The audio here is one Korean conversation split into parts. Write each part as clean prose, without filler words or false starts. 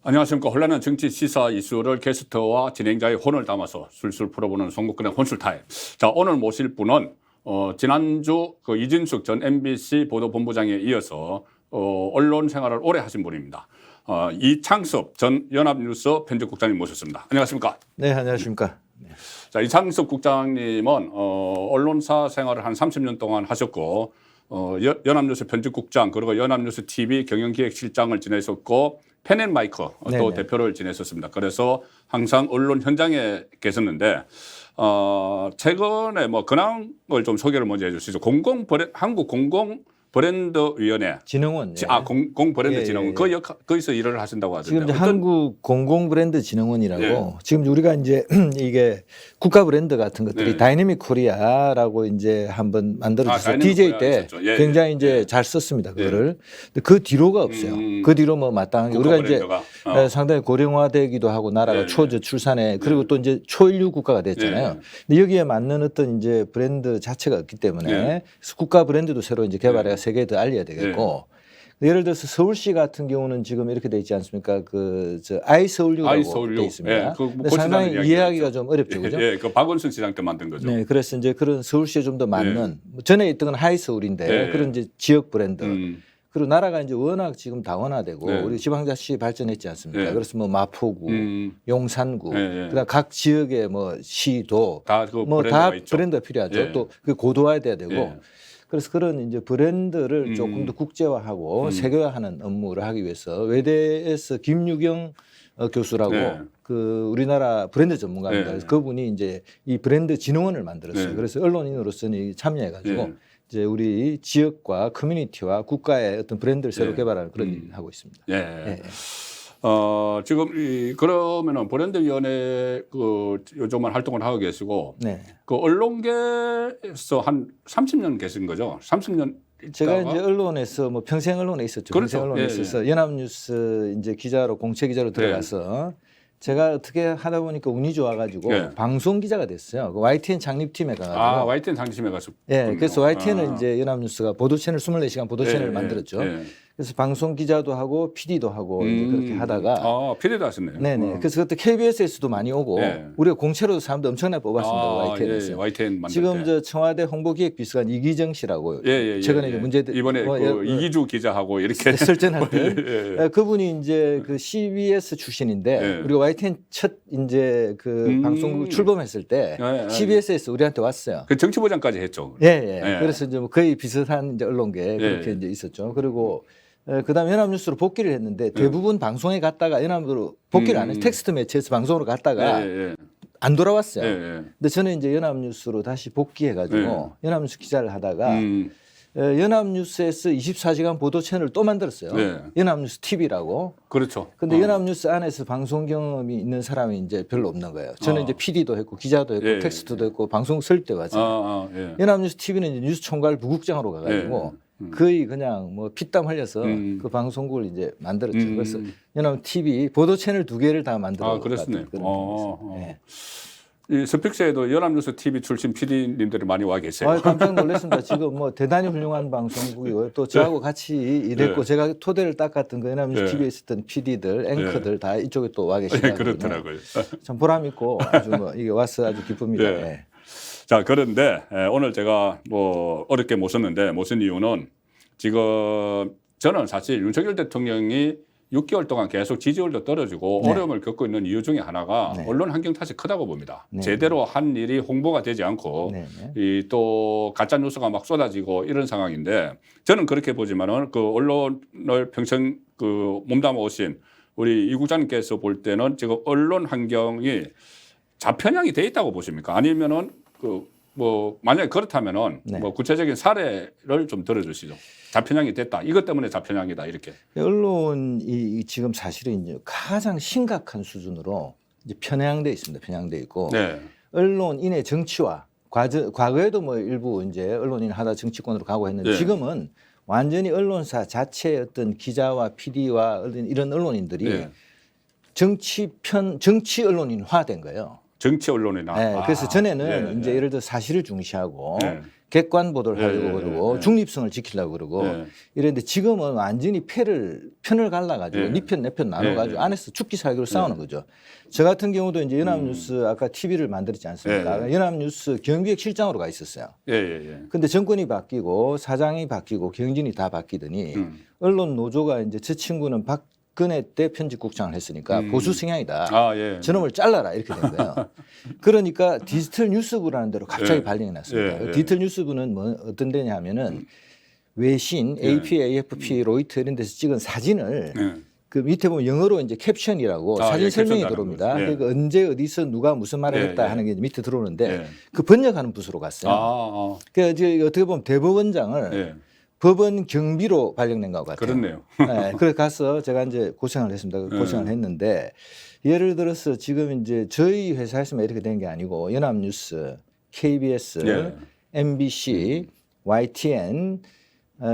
안녕하십니까. 혼란한 정치 시사 이슈를 게스트와 진행자의 혼을 담아서 술술 풀어보는 송국근의 혼술타임. 자, 오늘 모실 분은 지난주 이진숙 전 MBC 보도본부장에 이어서 언론 생활을 오래 하신 분입니다. 이창섭 전 연합뉴스 편집국장님 모셨습니다. 안녕하십니까. 네, 안녕하십니까. 자, 이창섭 국장님은 언론사 생활을 한 30년 동안 하셨고 연합뉴스 편집국장 그리고 연합뉴스 TV 경영기획실장을 지내셨고 펜앤마이크 또 대표를 지냈었습니다. 그래서 항상 언론 현장에 계셨는데 최근에 뭐 근황을 좀 소개를 먼저 해주시죠. 한국 공공브랜드위원회 진흥원. 예. 공브랜드진흥원 거기서 일을 하신다고 하던데. 지금 이제 한국 공공브랜드진흥원이라고 지금 우리가 이제 이게 국가 브랜드 같은 것들이 다이내믹 코리아라고 이제 한번 만들어졌어요. DJ 때 굉장히 이제 잘 썼습니다. 그거를. 근데 그 뒤로가 없어요. 그 뒤로 뭐 마땅하게 우리가 이제 상당히 고령화되기도 하고 나라가 초저출산에 그리고 또 이제 초인류 국가가 됐잖아요. 근데 여기에 맞는 어떤 이제 브랜드 자체가 없기 때문에 국가 브랜드도 새로 이제 개발해서 세계에 더 알려야 되겠고. 예를 들어서 서울시 같은 경우는 지금 이렇게 돼 있지 않습니까? 아이서울유라고 돼 있습니다. 근데 상당히 이해하기가 좀 어렵죠, 그죠? 그 박원순 시장 때 만든 거죠. 네, 그래서 이제 그런 서울시에 좀 더 맞는 전에 있던 건 하이서울인데 그런 이제 지역 브랜드. 그리고 나라가 이제 워낙 지금 다원화되고 우리 지방자치 발전했지 않습니까? 그래서 뭐 마포구, 용산구, 그다음 각 지역의 뭐 시도 다 브랜드가 필요하죠. 또 그 고도화돼야 되고. 그래서 그런 이제 브랜드를 조금 더 국제화하고 세계화하는 업무를 하기 위해서 외대에서 김유경 교수라고 그 우리나라 브랜드 전문가입니다. 그래서 그분이 이제 이 브랜드 진흥원을 만들었어요. 그래서 언론인으로서는 참여해가지고 이제 우리 지역과 커뮤니티와 국가의 어떤 브랜드를 새로 개발하는 그런 일을 하고 있습니다. 지금 그러면은 브랜드위원회 요즘은 활동을 하고 계시고 그 언론계에서 한 30년 계신 거죠? 30년 제가 이제 언론에서 뭐 평생 언론에 있었죠. 그렇죠. 평생 언론에 있어서 연합뉴스 이제 기자로 공채 기자로 들어가서 제가 어떻게 하다 보니까 운이 좋아가지고 방송 기자가 됐어요. 그 YTN 창립팀에 가가지고. YTN 창립팀에 가서. 그래서 YTN은 이제 연합뉴스가 보도 채널 24시간 보도 채널을 만들었죠. 그래서 방송 기자도 하고 PD도 하고 이제 그렇게 하다가. PD도 하셨네요. 네네. 그래서 그때 KBS에서도 많이 오고 우리가 공채로도 사람도 엄청나게 뽑았습니다. YTN에서. YTN 만들 지금 때. 저 청와대 홍보기획비서관 이기정 씨라고 최근에 문제들 이번에 이기주 기자하고 이렇게 설전했던 그분이 이제 그 CBS 출신인데 우리가 YTN 첫 이제 그 방송국 출범했을 때 CBS에서 우리한테 왔어요. 그 정치부장까지 했죠. 그래서 이제 뭐 거의 비슷한 이제 언론계 그렇게 이제 있었죠. 그리고 그다음 연합뉴스로 복귀를 했는데 대부분 방송에 갔다가 연합으로 복귀를 안 해서 텍스트 매체에서 방송으로 갔다가 안 돌아왔어요. 근데 저는 이제 연합뉴스로 다시 복귀해가지고 연합뉴스 기자를 하다가 연합뉴스에서 24시간 보도 채널을 또 만들었어요. 연합뉴스 TV라고. 그렇죠. 근데 연합뉴스 안에서 방송 경험이 있는 사람이 이제 별로 없는 거예요. 저는 이제 PD도 했고 기자도 했고 텍스트도 했고 방송 쓸 때 왔어요. 연합뉴스 TV는 이제 뉴스 총괄 부국장으로 가가지고 거의 그냥 뭐 피땀 흘려서 그 방송국을 이제 만들었죠. 그래서 연합 TV 보도 채널 2개를 다 만들어. 그렇습니다. 이 스픽스에도 연합뉴스 TV 출신 PD님들이 많이 와 계세요. 깜짝 놀랐습니다. 지금 뭐 대단히 훌륭한 방송국이고요. 또 저하고 같이 일했고 제가 토대를 닦았던 그 연합뉴스 TV에 있었던 PD들, 앵커들 다 이쪽에 또 와 계시더라고요. 그렇더라고요. 참 보람 있고 아주 뭐 이게 와서 아주 기쁩니다. 자, 그런데 오늘 제가 뭐 어렵게 모신 이유는 지금 저는 사실 윤석열 대통령이 6개월 동안 계속 지지율도 떨어지고 어려움을 겪고 있는 이유 중에 하나가 언론 환경 탓이 크다고 봅니다. 제대로 한 일이 홍보가 되지 않고 또 가짜 뉴스가 막 쏟아지고 이런 상황인데 저는 그렇게 보지만은 그 언론을 평생 몸담아 오신 우리 이 국장님께서 볼 때는 지금 언론 환경이 좌편향이 돼 있다고 보십니까? 아니면은 뭐 만약에 그렇다면은 뭐 구체적인 사례를 좀 들어주시죠. 좌편향이 됐다. 이것 때문에 좌편향이다. 이렇게. 언론이 지금 사실은 이제 가장 심각한 수준으로 이제 편향돼 있습니다. 편향돼 있고 언론인의 정치화. 과거에도 뭐 일부 이제 언론인 하다 정치권으로 가고 했는데 지금은 완전히 언론사 자체의 어떤 기자와 PD와 이런 언론인들이 정치 언론인화된 거예요. 정치 언론이나. 그래서 전에는 이제 예를 들어 사실을 중시하고 객관 보도를 하려고 예, 그러고 예. 중립성을 지키려고 그러고 예. 이랬는데 지금은 완전히 편을 갈라가지고 예. 네 편 내 편 나눠가지고 예. 안에서 죽기 살기로 싸우는 거죠. 저 같은 경우도 이제 연합뉴스 아까 TV를 만들었지 않습니까? 예. 연합뉴스 경비획실장으로 가 있었어요. 예, 예, 예. 근데 정권이 바뀌고 사장이 바뀌고 경진이 다 바뀌더니 언론 노조가 이제 저 친구는 박근혜 때 편집국장을 했으니까 보수 성향이다. 아, 예. 저놈을 잘라라 이렇게 된 거예요. 그러니까 디지털 뉴스부라는 데로 갑자기 예. 발령이 났습니다. 예, 예. 디지털 뉴스부는 뭐 어떤 데냐 하면은 외신, AP, AFP, 로이터 이런 데서 찍은 사진을 예. 그 밑에 보면 영어로 이제 캡션이라고 아, 사진 예, 설명이 캡션 들어옵니다. 다는 거죠. 예. 그러니까 언제 어디서 누가 무슨 말을 예, 했다 예. 하는 게 밑에 들어오는데 예. 그 번역하는 부서로 갔어요. 아, 그러니까 이제 어떻게 보면 대법원장을 예. 법원 경비로 발령낸 것 같아요. 그렇네요. 네, 그래서 가서 제가 이제 고생을 했습니다. 고생을 했는데 예를 들어서 지금 이제 저희 회사에서만 이렇게 된 게 아니고 연합뉴스, KBS, 예. MBC, YTN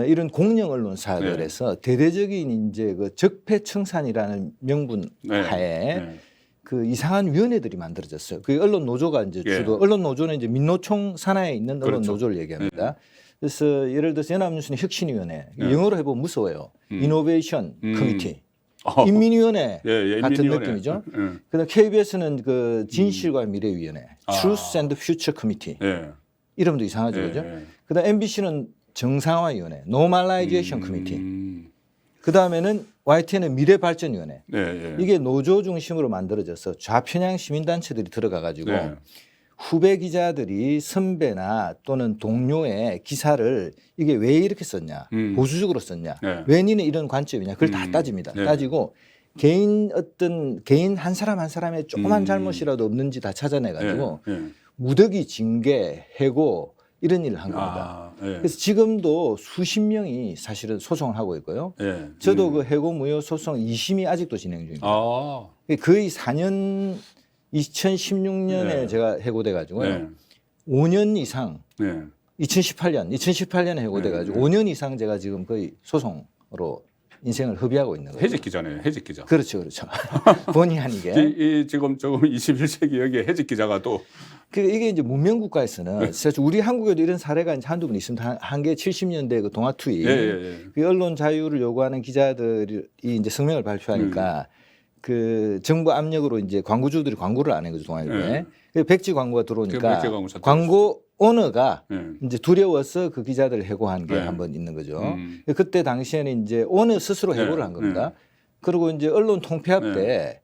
이런 공영 언론사들에서 대대적인 이제 그 적폐청산이라는 명분 네. 하에 예. 그 이상한 위원회들이 만들어졌어요. 그 언론 노조가 이제 예. 주도 언론 노조는 이제 민노총 산하에 있는 언론 그렇죠. 노조를 얘기합니다. 그래서 예를 들어서 연합뉴스는 혁신위원회 예. 영어로 해보면 무서워요. 이노베이션 커미티, 어. 인민위원회 예, 예, 같은 인민위원회. 느낌이죠. 예. 그다음 KBS는 그 진실과 미래위원회, 아. Truth and Future Committee 예. 이름도 이상하죠, 예, 그죠? 예. 그다음 MBC는 정상화위원회, Normalization Committee. 그 다음에는 YTN은 미래발전위원회. 예, 예. 이게 노조 중심으로 만들어져서 좌편향 시민단체들이 들어가가지고 네. 후배 기자들이 선배나 또는 동료의 기사를 이게 왜 이렇게 썼냐, 보수적으로 썼냐, 네. 왜 니는 이런 관점이냐, 그걸 다 따집니다. 네. 따지고 개인 한 사람 한 사람의 조그만 잘못이라도 없는지 다 찾아내가지고 예, 예. 무더기 징계, 해고 이런 일을 한 겁니다. 아, 예. 그래서 지금도 수십 명이 사실은 소송을 하고 있고요. 예. 저도 그 해고 무효 소송 2심이 아직도 진행 중입니다. 아, 거의 4년 2016년에 네. 제가 해고돼 가지고요. 네. 5년 이상 네. 2018년에 해고돼 가지고 네. 5년 이상 제가 지금 거의 소송으로 인생을 허비하고 있는 거예요. 해직 기자네요. 해직 기자. 그렇죠. 그렇죠. 본의 아니게. 이 지금 조금 21세기 여기에 해직 기자가 또 이게 이제 문명 국가에서는 사실 우리 한국에도 이런 사례가 이제 한두 번 있습니다. 한 게 70년대 그 동아 투입. 예, 예, 그 언론 자유를 요구하는 기자들이 이제 성명을 발표하니까 그 정부 압력으로 이제 광고주들이 광고를 안 해 거죠, 동아일보에. 백지 광고가 들어오니까 백지 광고 사태 광고 오너가 예. 이제 두려워서 그 기자들을 해고한 게 네. 한 번 있는 거죠. 그때 당시에는 이제 오너 스스로 해고를 네. 한 겁니다. 그리고 이제 언론 통폐합 때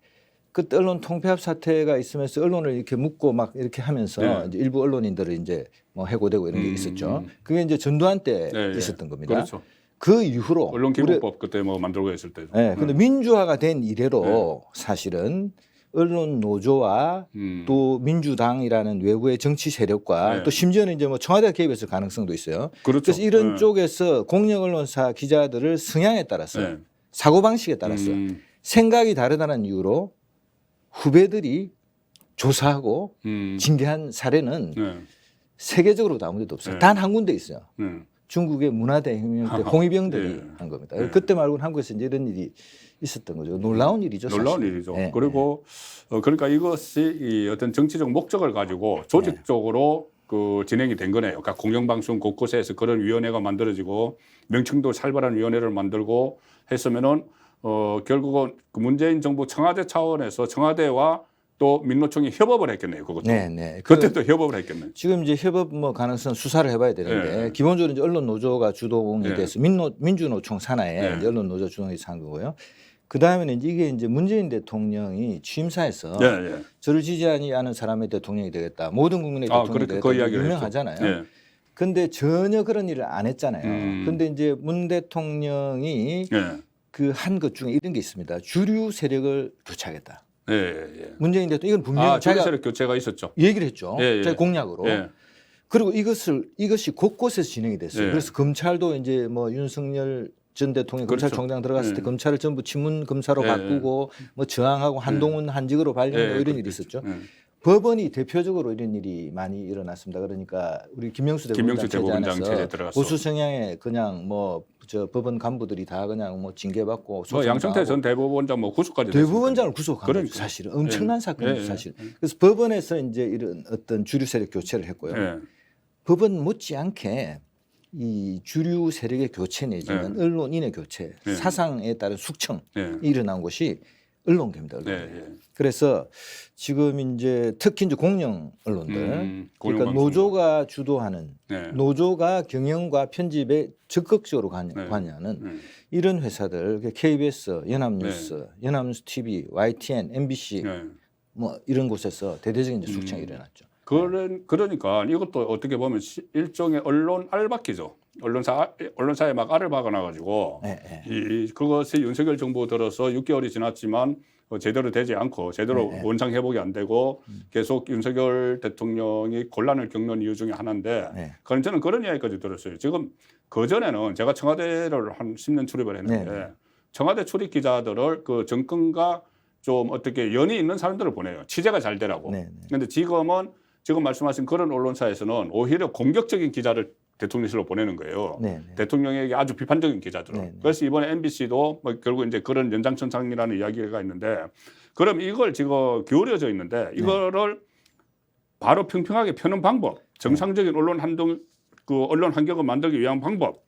그때 언론 통폐합 사태가 있으면서 언론을 이렇게 묶고 막 이렇게 하면서 네. 이제 일부 언론인들을 이제 뭐 해고되고 이런 게 있었죠. 그게 이제 전두환 때 네, 네. 있었던 겁니다. 그렇죠. 그 이후로 언론기본법 그때 뭐 만들고 있을 때. 네, 근데 민주화가 된 이래로 사실은 언론 노조와 또 민주당이라는 외부의 정치 세력과 네. 또 심지어는 이제 뭐 청와대가 개입했을 가능성도 있어요. 그렇죠. 그래서 이런 네. 쪽에서 공영 언론사 기자들을 성향에 따라서 네. 사고 방식에 따라서 생각이 다르다는 이유로 후배들이 조사하고 징계한 사례는 네. 세계적으로도 아무 데도 없어요. 네. 단 한 군데 있어요. 네. 중국의 문화대혁명 때 홍위병들이 네. 한 겁니다. 네. 그때 말고는 한국에서 이제 이런 일이 있었던 거죠. 놀라운 일이죠. 놀라운 사실. 일이죠. 네. 그리고 그러니까 이것이 이 어떤 정치적 목적을 가지고 조직적으로 그 진행이 된 거네요. 그러니까 공영방송 곳곳에서 그런 위원회가 만들어지고 명칭도 살벌한 위원회를 만들고 했으면은 결국은 그 문재인 정부 청와대 차원에서 청와대와 또 민노총이 협업을 했겠네요. 그것도. 네, 네. 그때도 협업을 했겠네. 지금 이제 협업 뭐 가능성 수사를 해봐야 되는데 네. 기본적으로 이제 언론 노조가 주동이 네. 돼서 민주노총 산하에 네. 이제 언론 노조 주동해서 한 거고요. 그 다음에는 이게 이제 문재인 대통령이 취임사에서 예, 예. 저를 지지하지 않은 사람의 대통령이 되겠다. 모든 국민의 아, 대통령이 그렇게 그 되겠다. 이야기를 유명하잖아요. 했죠. 예. 근데 전혀 그런 일을 안 했잖아요. 근데 이제 문 대통령이 예. 그 한 것 중에 이런 게 있습니다. 주류 세력을 교체하겠다. 예, 예. 문재인 대통령 이건 분명히 아, 자기가 세력 교체가 있었죠. 얘기를 했죠. 예, 예. 자기 공약으로. 예. 그리고 이것이 곳곳에서 진행이 됐어요. 예. 그래서 검찰도 이제 뭐 윤석열 전 대통령 그렇죠. 검찰총장 들어갔을 때 예. 검찰을 전부 친문 검사로 예. 바꾸고 뭐 저항하고 한동훈 한직으로 발령하고 이런 일이 그렇겠죠. 있었죠. 예. 법원이 대표적으로 이런 일이 많이 일어났습니다. 그러니까 우리 김명수 대법원장 대법원장 체제 안에서 들어가서 보수 성향의 그냥 뭐 저 법원 간부들이 다 그냥 뭐 징계받고 뭐 소송도 양청태 하고 전 대법원장 뭐 구속까지 대법원장을 구속한 그러니까. 거죠. 사실은 엄청난 예. 사건이죠. 예. 사실. 그래서 법원에서 이제 이런 어떤 주류 세력 교체를 했고요. 예. 법은 못지않게 이 주류 세력의 교체 내지는 네. 언론인의 교체, 네. 사상에 따른 숙청이 네. 일어난 곳이 언론계입니다. 언론계. 네. 네. 그래서 지금 이제 특히 이제 공영 언론들, 그러니까 공영방송국. 노조가 주도하는, 네. 노조가 경영과 편집에 적극적으로 관여하는 네. 이런 회사들, KBS, 연합뉴스, 연합뉴스 TV, YTN, MBC 네. 뭐 이런 곳에서 대대적인 이제 숙청이 일어났죠. 그러니까 이것도 어떻게 보면 일종의 언론 알박기죠. 언론사에 막 알을 박아놔가지고 네, 그것이 윤석열 정부 들어서 6개월이 지났지만 제대로 되지 않고 제대로 네. 원상 회복이 안 되고 계속 윤석열 대통령이 곤란을 겪는 이유 중에 하나인데 네. 그건 저는 그런 이야기까지 들었어요. 지금 그전에는 제가 청와대를 한 10년 출입을 했는데 네. 청와대 출입 기자들을 그 정권과 좀 어떻게 연이 있는 사람들을 보내요. 취재가 잘 되라고. 네. 그런데 지금은 지금 말씀하신 그런 언론사에서는 오히려 공격적인 기자를 대통령실로 보내는 거예요. 네. 대통령에게 아주 비판적인 기자들을. 네. 그래서 이번에 MBC도 뭐 결국 이제 그런 연장선상이라는 이야기가 있는데, 그럼 이걸 지금 기울여져 있는데 이거를 바로 평평하게 펴는 방법, 정상적인 언론 환경을 만들기 위한 방법.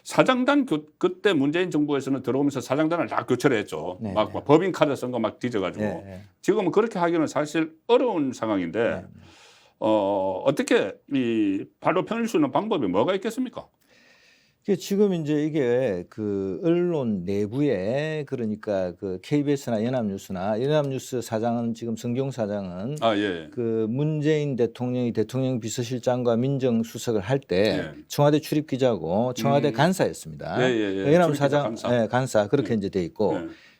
사장단 그때 문재인 정부에서는 들어오면서 사장단을 다 교체를 했죠. 네. 막 법인 카드 쓴 거 막 뒤져가지고. 네. 지금은 그렇게 하기는 사실 어려운 상황인데 어떻게 이 바로 펴낼 수 있는 방법이 뭐가 있겠습니까? 지금 이제 이게 그 언론 내부에 그러니까 그 KBS나 연합뉴스 사장은 지금 성경 사장은 그 문재인 대통령이 대통령 비서실장과 민정수석을 할 때 청와대 출입 기자고 청와대 간사였습니다. 연합뉴스 사장 간사 그렇게 이제 돼 있고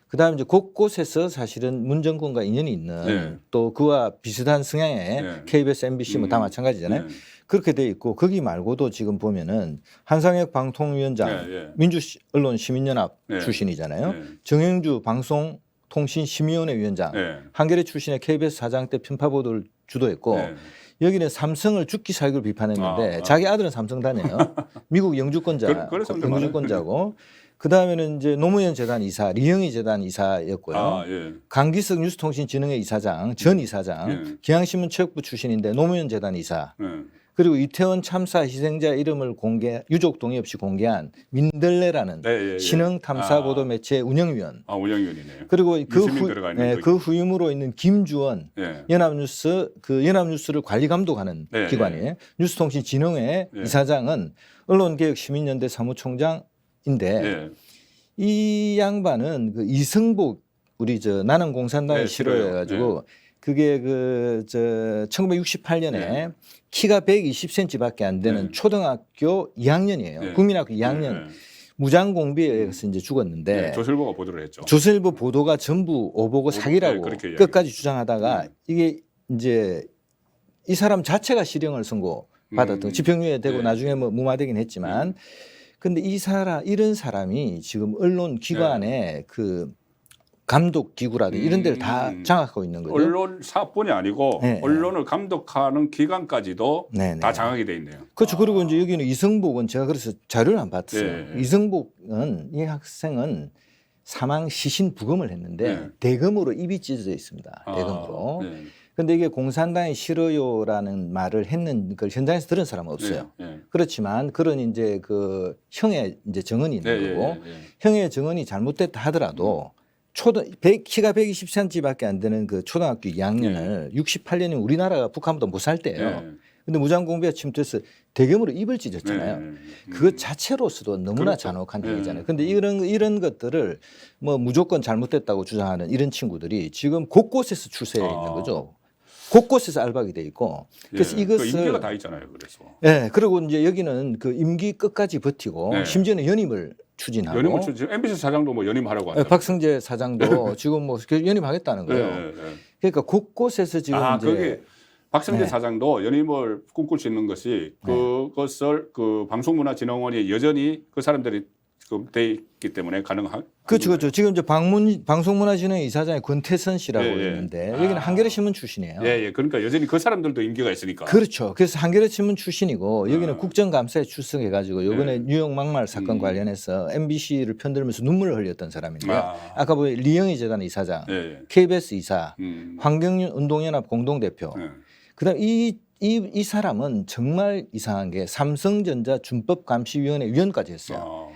그다음에 이제 곳곳에서 사실은 문정권과 인연이 있는 또 그와 비슷한 성향의 KBS, MBC 뭐 다 마찬가지잖아요. 그렇게 돼 있고 거기 말고도 지금 보면은 한상혁 방통위원장 민주언론시민연합 출신이잖아요. 정영주 방송통신심의위원회 위원장 한겨레 출신의 KBS 사장 때 편파보도를 주도했고 여기는 삼성을 죽기 살기로 비판했는데 자기 아들은 삼성 다녀요. 미국 영주권자고 그다음에는 이제 노무현 재단 이사, 리영희 재단 이사였고요. 강기석 뉴스통신진흥회 이사장, 전 이사장, 경향신문 체육부 출신인데 노무현 재단 이사. 그리고 이태원 참사 희생자 이름을 유족 동의 없이 공개한 민들레라는 신흥 탐사 보도 매체 운영위원. 운영위원이네요. 그리고 그 후임으로 있는 김주원 연합뉴스를 관리 감독하는 기관이에요. 뉴스통신진흥회 이사장은 언론개혁시민연대 사무총장인데 이 양반은 그 이승복 우리 나는 공산당이 싫어해가지고 그게 1968년에 키가 120cm밖에 안 되는 초등학교 2학년이에요. 국민학교 2학년 무장 공비에 의해서 이제 죽었는데 조선일보가 보도를 했죠. 조선일보 보도가 전부 오보고 사기라고 끝까지 주장하다가 이게 이제 이 사람 자체가 실형을 선고받았던 집행유예 되고 나중에 뭐 무마되긴 했지만 근데 이런 사람이 지금 언론 기관의 그 감독 기구라든지 이런 데를 다 장악하고 있는 거죠. 언론사뿐이 아니고 언론을 감독하는 기관까지도 다 장악이 돼 있네요. 그렇죠. 그리고 이제 여기는 이승복은 제가 그래서 자료를 안 봤어요. 이승복은 이 학생은 사망 시신 부검을 했는데 대검으로 입이 찢어져 있습니다. 대검으로. 근데 이게 공산당이 싫어요라는 말을 했는 걸 현장에서 들은 사람은 없어요. 그렇지만 그런 이제 그 형의 이제 정언이 있는 거고 형의 정언이 잘못됐다 하더라도 키가 120cm밖에 안 되는 그 초등학교 2학년을 68년이면 우리나라가 북한보다 못 살 때예요. 근데 무장공비가 침투해서 대규모로 입을 찢었잖아요. 그것 자체로서도 너무나 잔혹한 얘기잖아요. 근데 이런 것들을 뭐 무조건 잘못됐다고 주장하는 이런 친구들이 지금 곳곳에서 출세해 있는 거죠. 곳곳에서 알박이 돼 있고. 그래서 이것을 그 임기가 다 있잖아요. 그래서. 그리고 이제 여기는 그 임기 끝까지 버티고 심지어는 연임을 추진하고. 연임을 추진. MBC 사장도 뭐 연임하라고 한다. 박성재 사장도 지금 뭐 연임하겠다는 거예요. 그러니까 곳곳에서 지금 이제 거기 박성재 사장도 연임을 꿈꿀 수 있는 것이 그것을 그 방송문화진흥원이 여전히 그 사람들이 돼 있기 때문에 가능한. 그렇죠. 지금 이제 방송문화진흥회 이사장이 권태선 씨라고 있는데 여기는 한겨레 신문 출신이에요. 그러니까 여전히 그 사람들도 임기가 있으니까. 그렇죠. 그래서 한겨레 신문 출신이고 여기는 국정감사에 출석해가지고 이번에 뉴욕 막말 사건 관련해서 MBC를 편들면서 눈물을 흘렸던 사람인데요. 아까 보니 리영희 재단 이사장, KBS 이사, 황경윤 운동연합 공동대표. 그다음 이 이 사람은 정말 이상한 게 삼성전자 준법감시위원회 위원까지 했어요.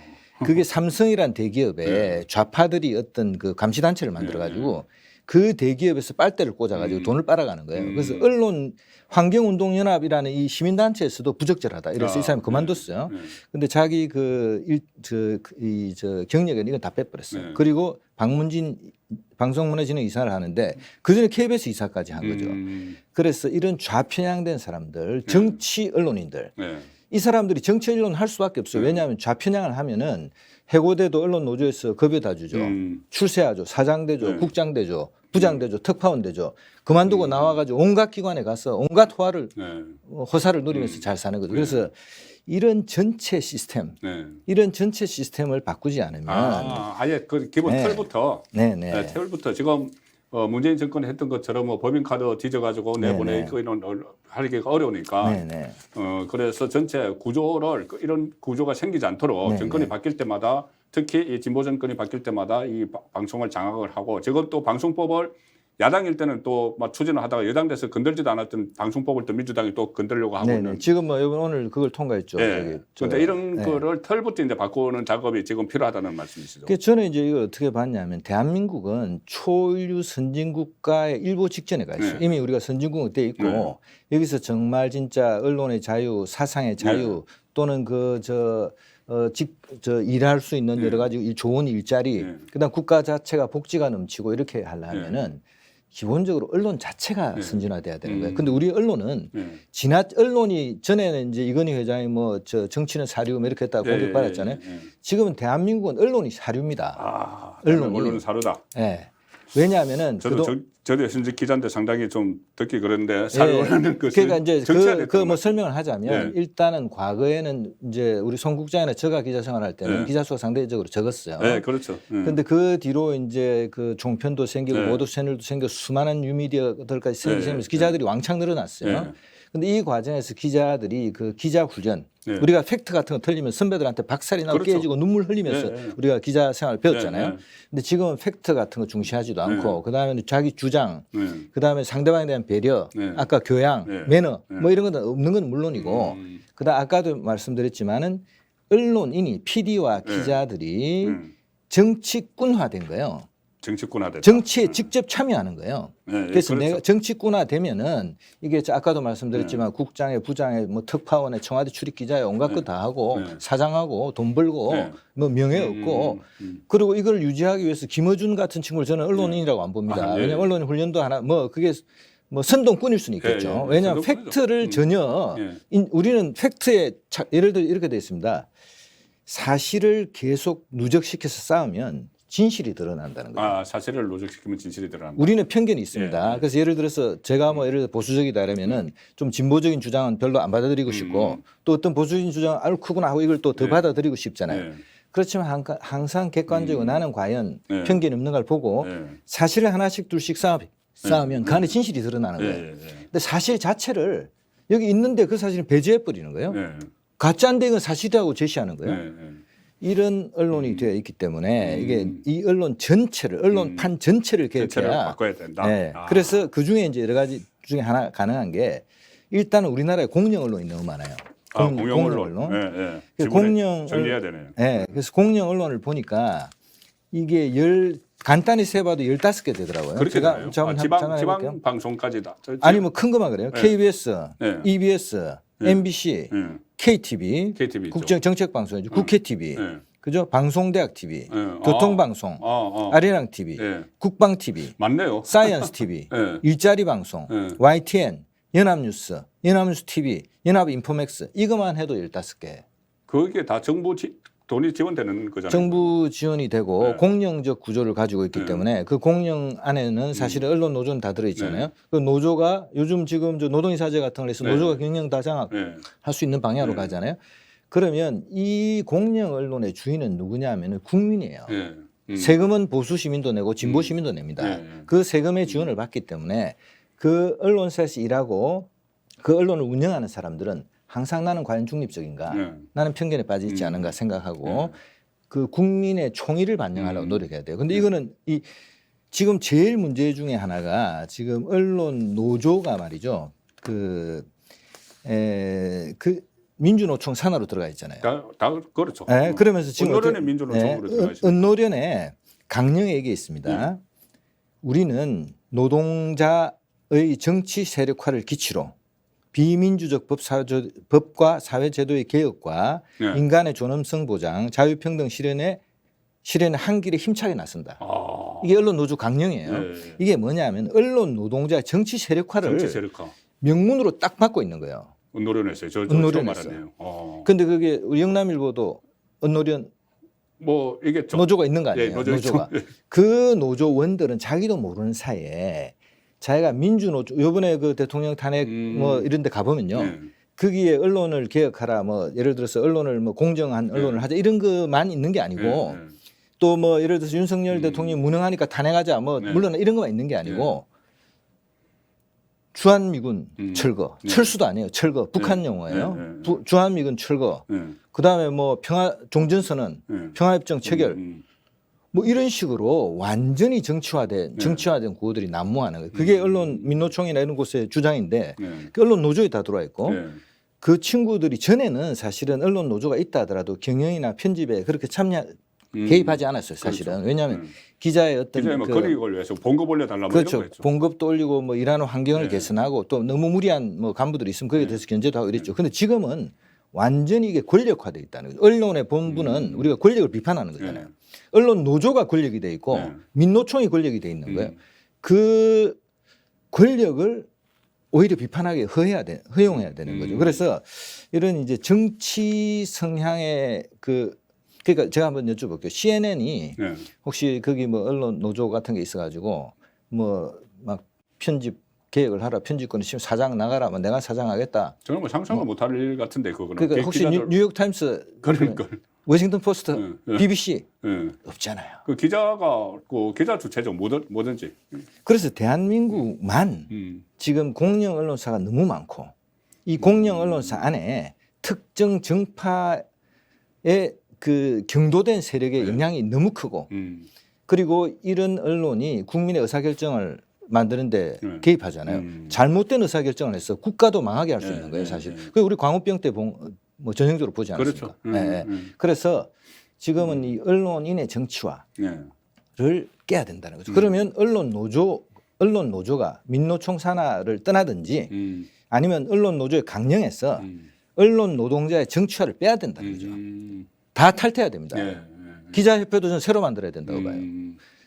그게 삼성이란 대기업에 좌파들이 어떤 그 감시단체를 만들어가지고 그 대기업에서 빨대를 꽂아가지고 돈을 빨아가는 거예요. 그래서 언론 환경운동연합이라는 이 시민단체에서도 부적절하다. 이래서 이 사람이 그만뒀어요. 근데 자기 경력에는 이건 다 빼버렸어요. 그리고 방문진 방송문화진흥 이사를 하는데 그전에 KBS 이사까지 한 거죠. 그래서 이런 좌편향된 사람들, 정치 언론인들 이 사람들이 정치 언론 할 수밖에 없어요. 왜냐하면 좌편향을 하면은 해고돼도 언론 노조에서 급여다 주죠. 출세하죠. 사장되죠. 국장되죠. 부장되죠. 특파원되죠. 그만두고 나와가지고 온갖 기관에 가서 온갖 호사를 누리면서 잘 사는 거죠. 그래서 이런 전체 시스템, 이런 전체 시스템을 바꾸지 않으면 아예 그 기본 털부터 털부터 지금 문재인 정권이 했던 것처럼 뭐 법인카드 뒤져가지고 내보내기는 하기가 어려우니까 그래서 전체 구조를 이런 구조가 생기지 않도록 정권이 바뀔 때마다 특히 이 진보 정권이 바뀔 때마다 이 방송을 장악을 하고 지금 또 방송법을 야당일 때는 또 막 추진을 하다가 여당 돼서 건들지도 않았던 방송법을 또 민주당이 또 건들려고 하고 있는. 지금 뭐 오늘 그걸 통과했죠. 그런데 이런 거를 털부터 이제 바꾸는 작업이 지금 필요하다는 말씀이시죠. 저는 이제 이걸 어떻게 봤냐면 대한민국은 초인류 선진국가의 일보 직전에 가 있어요. 이미 우리가 선진국은 돼 있고 여기서 정말 진짜 언론의 자유, 사상의 자유 또는 일할 수 있는 여러 가지 좋은 일자리, 그다음 국가 자체가 복지가 넘치고 이렇게 하려면은 기본적으로 언론 자체가 선진화돼야 되는 거예요. 근데 우리 언론은 언론이 전에는 이제 이건희 회장이 정치는 사류 이렇게 했다고 공격받았잖아요. 지금은 대한민국은 언론이 사류입니다. 언론은 사류다. 왜냐하면은 저도 현재 기자인데 상당히 좀 듣기 그런데 사료라는 것을 그러니까 이제 뭐 설명을 하자면 일단은 과거에는 이제 우리 송 국장이나 제가 기자 생활할 때는 기자 수가 상대적으로 적었어요. 그렇죠. 그런데 그 뒤로 이제 그 종편도 생기고 모두 채널도 생겨 수많은 뉴미디어들까지 생기면서 기자들이 왕창 늘어났어요. 근데 이 과정에서 기자들이 그 기자 훈련 우리가 팩트 같은 거 틀리면 선배들한테 박살이 나고 깨지고 눈물 흘리면서 우리가 기자 생활을 배웠잖아요. 근데 지금은 팩트 같은 거 중시하지도 않고 그다음에 자기 주장 그다음에 상대방에 대한 배려 아까 교양 매너 뭐 이런 건 없는 건 물론이고 그다음 아까도 말씀드렸지만은 언론인이 PD와 기자들이 정치꾼화된 거예요. 정치꾼화됐다. 정치에 직접 참여하는 거예요. 그래서 그렇죠. 내가 정치꾼화 되면은 이게 아까도 말씀드렸지만 국장에 부장에 뭐 특파원에 청와대 출입 기자에 온갖 거 다 하고 사장하고 돈 벌고 뭐 명예 얻고 그리고 이걸 유지하기 위해서 김어준 같은 친구를 저는 언론인이라고 안 봅니다. 왜냐하면 언론인 훈련도 하나 그게 뭐 선동꾼일 수는 있겠죠. 왜냐하면 팩트를 전혀 우리는 팩트에 예를 들어 이렇게 되어 있습니다. 사실을 계속 누적시켜서 쌓으면 진실이 드러난다는 거죠. 사실을 누적시키면 진실이 드러난다. 우리는 편견이 있습니다. 그래서 예를 들어서 제가 뭐 예를 들어 보수적이다 이러면은 좀 진보적인 주장은 별로 안 받아들이고 싶고 또 어떤 보수적인 주장은 아유 크구나 하고 이걸 또 더 받아들이고 싶잖아요. 그렇지만 항상 객관적으로 나는 과연 편견이 없는 걸 보고 사실을 하나씩 둘씩 쌓으면 그 안에 진실이 드러나는 거예요. 근데 사실 자체를 여기 있는데 그 사실을 배제해 버리는 거예요. 가짜인데 이건 사실이라고 제시하는 거예요. 이런 언론이 되어 있기 때문에 이게 이 언론 전체를 언론판 전체를 개혁해야 바꿔야 된다. 그래서 그 중에 이제 여러 가지 중에 하나 가능한 게 일단은 우리나라에 공영 언론이 너무 많아요. 공영 언론. 공영 정리해야 되네요. 그래서 공영 언론을 보니까 이게 간단히 세봐도 15개 되더라고요. 그렇게 제가 지방 방송까지다. 아니 뭐 큰 거만 그래요. KBS, EBS, MBC, KTV, 국정정책방송이죠. 국회 TV, 그죠? 방송대학 TV, 교통방송, 아리랑 TV, 국방 TV, 맞네요. 사이언스 TV, 일자리 방송, YTN, 연합뉴스, 연합뉴스 TV, 연합인포맥스 이것만 해도 15개. 그게 다 정부 돈이 지원되는 거잖아요. 정부 지원이 되고 공영적 구조를 가지고 있기 때문에 그 공영 안에는 사실은 언론 노조는 다 들어있잖아요. 그 노조가 요즘 지금 노동이사제 같은 걸 해서 노조가 경영 다장악 할 수 있는 방향으로 가잖아요. 그러면 이 공영 언론의 주인은 누구냐면 국민이에요. 세금은 보수 시민도 내고 진보 시민도 냅니다. 그 세금의 지원을 받기 때문에 그 언론사에서 일하고 그 언론을 운영하는 사람들은 항상 나는 과연 중립적인가 나는 편견에 빠져 있지 않은가 생각하고 그 국민의 총의를 반영하려고 노력해야 돼요. 근데 이거는 지금 제일 문제 중에 하나가 지금 언론 노조가 말이죠. 그 민주노총 산하로 들어가 있잖아요. 다 그렇죠. 그러면서 지금 언노련의 민주노총으로 들어가 있습니다. 언노련에 강령에 얘기 있습니다. 우리는 노동자의 정치 세력화를 기치로 비민주적 법과 사회제도의 개혁과 네. 인간의 존엄성 보장, 자유평등 실현의 한길에 힘차게 나선다. 이게 언론 노조 강령이에요. 네. 이게 뭐냐면 언론 노동자의 정치 세력화를 정치 세력화. 명문으로 딱 맡고 있는 거예요. 언노련에서요. 저 언노련에서. 말하네요. 근데 그게 우리 영남일보도 언노련 뭐 이게 좀 노조가 있는 거 아니에요? 예, 노조가. 그 노조원들은 자기도 모르는 사이에 자기가 민주노조 요번에 그 대통령 탄핵 뭐 이런 데 가보면요. 네. 거기에 언론을 개혁하라 뭐 예를 들어서 언론을 뭐 공정한 언론을 하자 이런 것만 있는 게 아니고 네. 또 뭐 예를 들어서 윤석열 대통령이 무능하니까 탄핵하자 뭐 네. 물론 이런 것만 있는 게 아니고 주한미군 철거, 철수도 아니에요. 철거, 북한 용어예요. 주한미군 철거. 그다음에 뭐 종전선언, 평화협정 체결. 뭐 이런 식으로 완전히 정치화된 구호들이 난무하는 거예요. 그게 언론 민노총이나 이런 곳의 주장인데 그 언론 노조에 다 들어와 있고 그 친구들이 전에는 사실은 언론 노조가 있다 하더라도 경영이나 편집에 그렇게 개입하지 않았어요. 사실은. 그렇죠. 왜냐하면 기자의 어떤 기자의 뭐 권익을 위해서 봉급 올려달라고 그렇죠. 이런 거 했죠. 봉급도 올리고 뭐 일하는 환경을 개선하고 또 너무 무리한 뭐 간부들이 있으면 거기에 대해서 견제도 하고 이랬죠. 근데 지금은 완전히 이게 권력화돼 있다는 거죠. 언론의 본분은 우리가 권력을 비판하는 거잖아요. 언론 노조가 권력이 돼 있고 민노총이 권력이 돼 있는 거예요. 그 권력을 오히려 비판하게 허용해야 되는 거죠. 그래서 이런 이제 정치 성향의 그러니까 제가 한번 여쭤볼게요. CNN이 혹시 거기 뭐 언론 노조 같은 게 있어가지고 뭐 막 편집 개혁을 하라, 편집권을 지금 사장 나가라, 뭐 내가 사장하겠다. 저는 뭐 상상을 못할 일 같은데 그거는. 그러니까 혹시 뉴욕 타임스, 그러니까 워싱턴 포스트, BBC 없잖아요. 그 기자가 그 기자 주체적 뭐든지. 그래서 대한민국만 지금 공영 언론사가 너무 많고 이 공영 언론사 안에 특정 정파의 그 경도된 세력의 영향이 너무 크고 그리고 이런 언론이 국민의 의사결정을 만드는데 개입하잖아요. 잘못된 의사결정을 해서 국가도 망하게 할 수 있는 거예요, 사실. 그 우리 광우병 때 뭐 전형적으로 보지 않습니까? 그렇죠. 그래서 지금은 이 언론인의 정치화를 깨야 된다는 거죠. 그러면 언론 노조가 민노총 산하를 떠나든지 아니면 언론 노조의 강령에서 언론 노동자의 정치화를 빼야 된다는 거죠. 다 탈퇴해야 됩니다. 기자협회도 좀 새로 만들어야 된다고 봐요.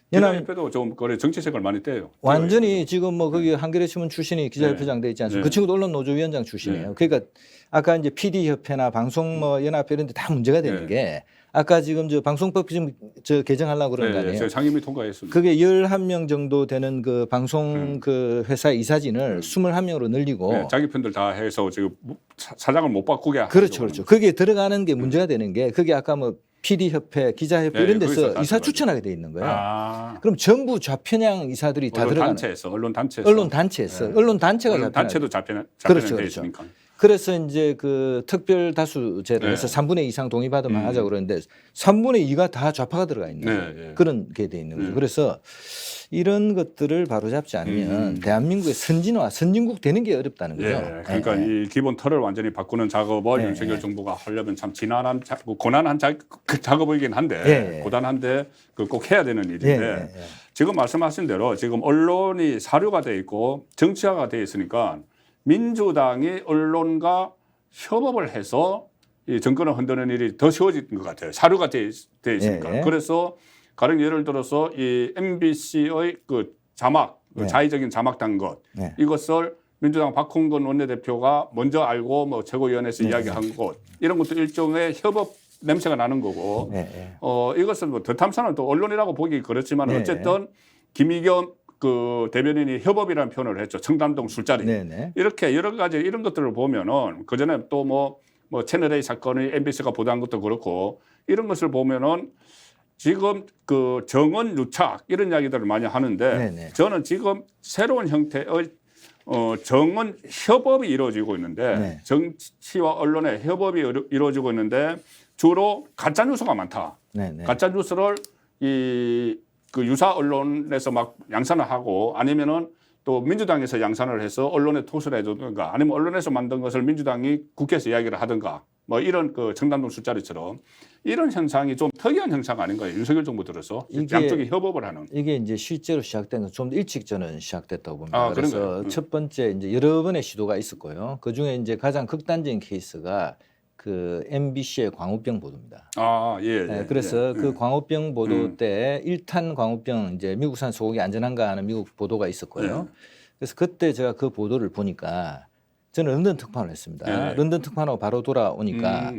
기자협회도 좀 그래 정치색을 많이 떼요. 완전히 지금 뭐 거기 한겨레신문 출신이 기자협회장 돼 있지 않습니까? 그 친구도 언론노조위원장 출신이에요. 그러니까 아까 이제 PD협회나 방송 뭐 연합회 이런 데 다 문제가 되는 게 아까 지금 저 방송법 지금 저 개정하려고 그런 거 아니에요? 상임위 통과했습니다. 그게 11명 정도 되는 그 방송 그 회사 이사진을 21명으로 늘리고 자기 편들 다 해서 지금 사장을 못 바꾸게 하죠. 그렇죠. 그게 들어가는 게 문제가 되는 게 그게 아까 뭐 PD협회, 기자협회 이런 데서 이사 추천하게 돼 있는 거예요. 그럼 전부 좌편향 이사들이 다 들어가는 언론 단체에서 언론 단체가 단체도 좌편향 돼 있으니까. 그래서 이제 그 특별 다수제를 해서 3분의 2 이상 동의받으면 하자고 그러는데 3분의 2가 다 좌파가 들어가 있는 그런 게 돼 있는 거죠. 그래서 이런 것들을 바로잡지 않으면 대한민국의 선진국 되는 게 어렵다는 거죠. 그러니까 이 기본 틀을 완전히 바꾸는 작업을 윤석열 정부가 하려면 참 지난한 고난한 작업이긴 한데 고단한데 꼭 해야 되는 일인데 지금 말씀하신 대로 지금 언론이 사료가 돼 있고 정치화가 돼 있으니까 민주당이 언론과 협업을 해서 이 정권을 흔드는 일이 더 쉬워진 것 같아요. 사료가 돼 있으니까. 그래서 가령 예를 들어서 이 MBC의 그 자막, 자의적인 자막단 것 이것을 민주당 박홍근 원내대표가 먼저 알고 뭐 최고위원회에서 이야기한 것 이런 것도 일종의 협업 냄새가 나는 거고 이것은 뭐 더 탐사는 또 언론이라고 보기 그렇지만 어쨌든 김의겸 그 대변인이 협업이라는 표현을 했죠. 청담동 술자리. 이렇게 여러 가지 이런 것들을 보면은 그 전에 또 뭐 채널 A 사건이 MBC가 보도한 것도 그렇고 이런 것을 보면은 지금 그 정원 유착 이런 이야기들을 많이 하는데 저는 지금 새로운 형태의 정원 협업이 이루어지고 있는데 정치와 언론의 협업이 이루어지고 있는데 주로 가짜 뉴스가 많다. 가짜 뉴스를 그 유사 언론에서 막 양산을 하고 아니면은 또 민주당에서 양산을 해서 언론에 토스를 해주든가 아니면 언론에서 만든 것을 민주당이 국회에서 이야기를 하든가 뭐 이런 그 청담동 술자리처럼 이런 현상이 좀 특이한 현상 아닌가요? 윤석열 정부 들어서 양쪽이 협업을 하는. 이게 이제 실제로 시작된 건 좀 일찍 저는 시작됐다고 봅니다. 아, 그래서 그런가요? 첫 번째 이제 여러 번의 시도가 있었고요. 그 중에 이제 가장 극단적인 케이스가 그 MBC의 광우병 보도입니다. 아, 예. 네, 그래서 그 광우병 보도 때 1탄 광우병 이제 미국산 소고기 안전한가 하는 미국 보도가 있었고요. 그래서 그때 제가 그 보도를 보니까 저는 런던 특파원을 했습니다. 런던 특파원하고 바로 돌아오니까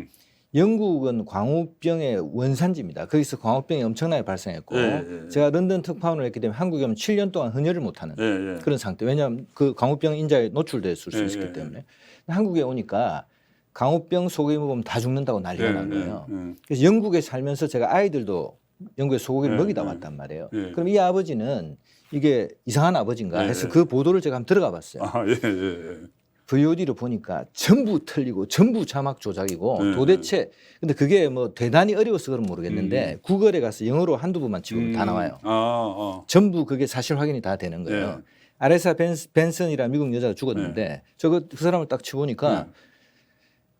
영국은 광우병의 원산지입니다. 거기서 광우병이 엄청나게 발생했고 제가 런던 특파원을 했기 때문에 한국에 오면 7년 동안 헌혈을 못하는 그런 상태. 왜냐하면 그 광우병 인자에 노출됐을 수 있기 때문에. 한국에 오니까 광우병 소고기 먹으면 다 죽는다고 난리가 난 거예요. 그래서 영국에 살면서 제가 아이들도 영국에 소고기를 먹이다 왔단 말이에요. 그럼 이 아버지는 이게 이상한 아버지인가 해서 그 보도를 제가 한번 들어가 봤어요. 아, VOD를 보니까 전부 틀리고 전부 자막 조작이고 도대체 근데 그게 뭐 대단히 어려워서 그런 모르겠는데 구글에 가서 영어로 한두 부만 치면 다 나와요. 전부 그게 사실 확인이 다 되는 거예요. 아레사 벤슨이라는 미국 여자가 죽었는데 그 사람을 딱 쳐보니까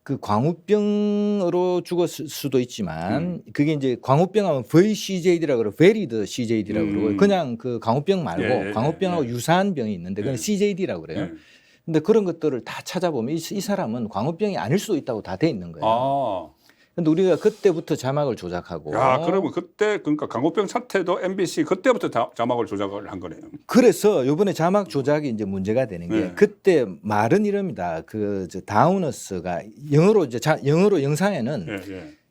그 광우병으로 죽었을 수도 있지만 그게 이제 광우병하면 VCJD라고 그러고 Varied CJD라고 그러고 그냥 그 광우병 말고 광우병하고 유사한 병이 있는데 그건 CJD라고 그래요. 근데 그런 것들을 다 찾아보면 이 사람은 광우병이 아닐 수도 있다고 다 돼 있는 거예요. 근데 우리가 그때부터 자막을 조작하고. 야, 그러면 그때 그러니까 광우병 사태도 MBC 그때부터 자막을 조작을 한 거네요. 그래서 이번에 자막 조작이 이제 문제가 되는 게 그때 말은 이럽니다. 그 다우너스가 영어로 이제 영어로 영상에는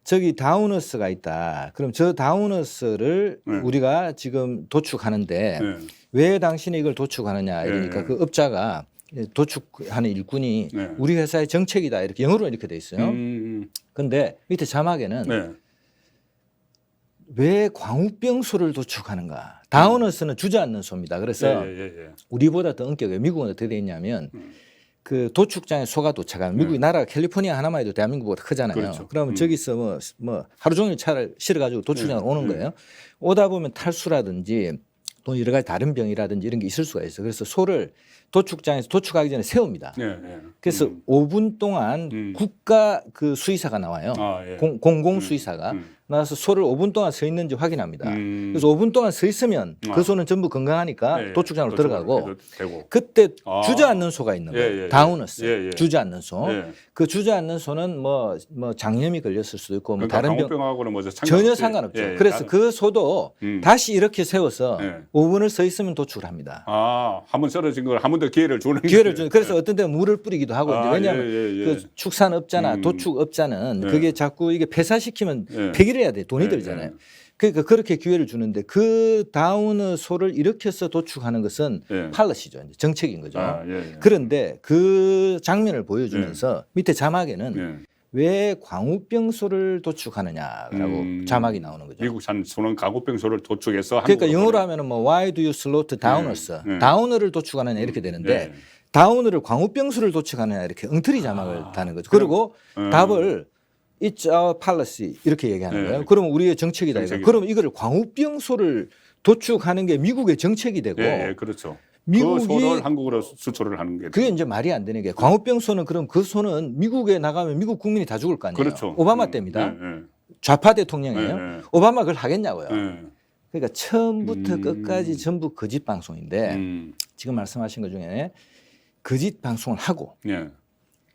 저기 다우너스가 있다. 그럼 저 다우너스를 우리가 지금 도축하는데 왜 당신이 이걸 도축하느냐 이러니까 그 업자가 도축하는 일꾼이 우리 회사의 정책이다 이렇게 영어로 이렇게 돼 있어요. 근데 밑에 자막에는 왜 광우병 소를 도축하는가? 다우너스는 주저앉는 소입니다. 그래서 우리보다 더 엄격해요. 미국은 어떻게 돼 있냐면 그 도축장에 소가 도착하면 미국이 나라가 캘리포니아 하나만 해도 대한민국보다 크잖아요. 그렇죠. 그러면 저기서 뭐 하루 종일 차를 실어가지고 도축장으로 오는 거예요. 오다 보면 탈수라든지 또 여러 가지 다른 병이라든지 이런 게 있을 수가 있어요. 그래서 소를 도축장에서 도축하기 전에 세웁니다. 그래서 5분 동안 국가 그 수의사가 나와요. 공공 수의사가 나와서 소를 5분 동안 서 있는지 확인합니다. 그래서 5분 동안 서 있으면 그 소는 전부 건강하니까 도축장으로 들어가고 그때 주저앉는 소가 있는 거예요. 다우너스 주저앉는 소. 그 주저앉는 소는 뭐 장염이 걸렸을 수도 있고 뭐 그러니까 다른 광우병하고는 뭐 전혀 상관없죠. 그래서 그 소도 다시 이렇게 세워서 5분을 서 있으면 도축을 합니다. 한 번 썰어진 걸 한 번 더 기회를 주는 그래서 어떤 때는 물을 뿌리기도 하고 이제 왜냐하면 그 축산업자나 도축업자는 그게 자꾸 이게 폐사시키면 폐기를 해야 돼. 돈이 들잖아요. 그러니까 그렇게 기회를 주는데 그 다우너 소를 일으켜서 도축하는 것은 팔러시죠. 정책인 거죠. 그런데 그 장면을 보여주면서 밑에 자막에는 왜 광우병 소를 도축하느냐라고 자막이 나오는 거죠. 미국산 소는 광우병 소를 도축해서 그러니까 영어로 하면은 뭐 Why do you slaughter downers? 다우너를 도축하느냐 이렇게 되는데 다우너를 광우병 소를 도축하느냐 이렇게 엉터리 자막을 다는 거죠. 그리고 답을 It's our policy 이렇게 얘기하는 거예요. 그러면 우리의 정책이다. 그러면 이거를 광우병 소를 도축하는 게 미국의 정책이 되고 그렇죠. 미국이 그 소를 한국으로 수출을 하는 게 그게 이제 말이 안 되는 게 광우병 소는 그럼 그 소는 미국에 나가면 미국 국민이 다 죽을 거 아니에요. 그렇죠. 오바마 때입니다. 좌파 대통령이에요. 오바마 그걸 하겠냐고요. 그러니까 처음부터 끝까지 전부 거짓 방송인데 지금 말씀하신 것 중에 거짓 방송을 하고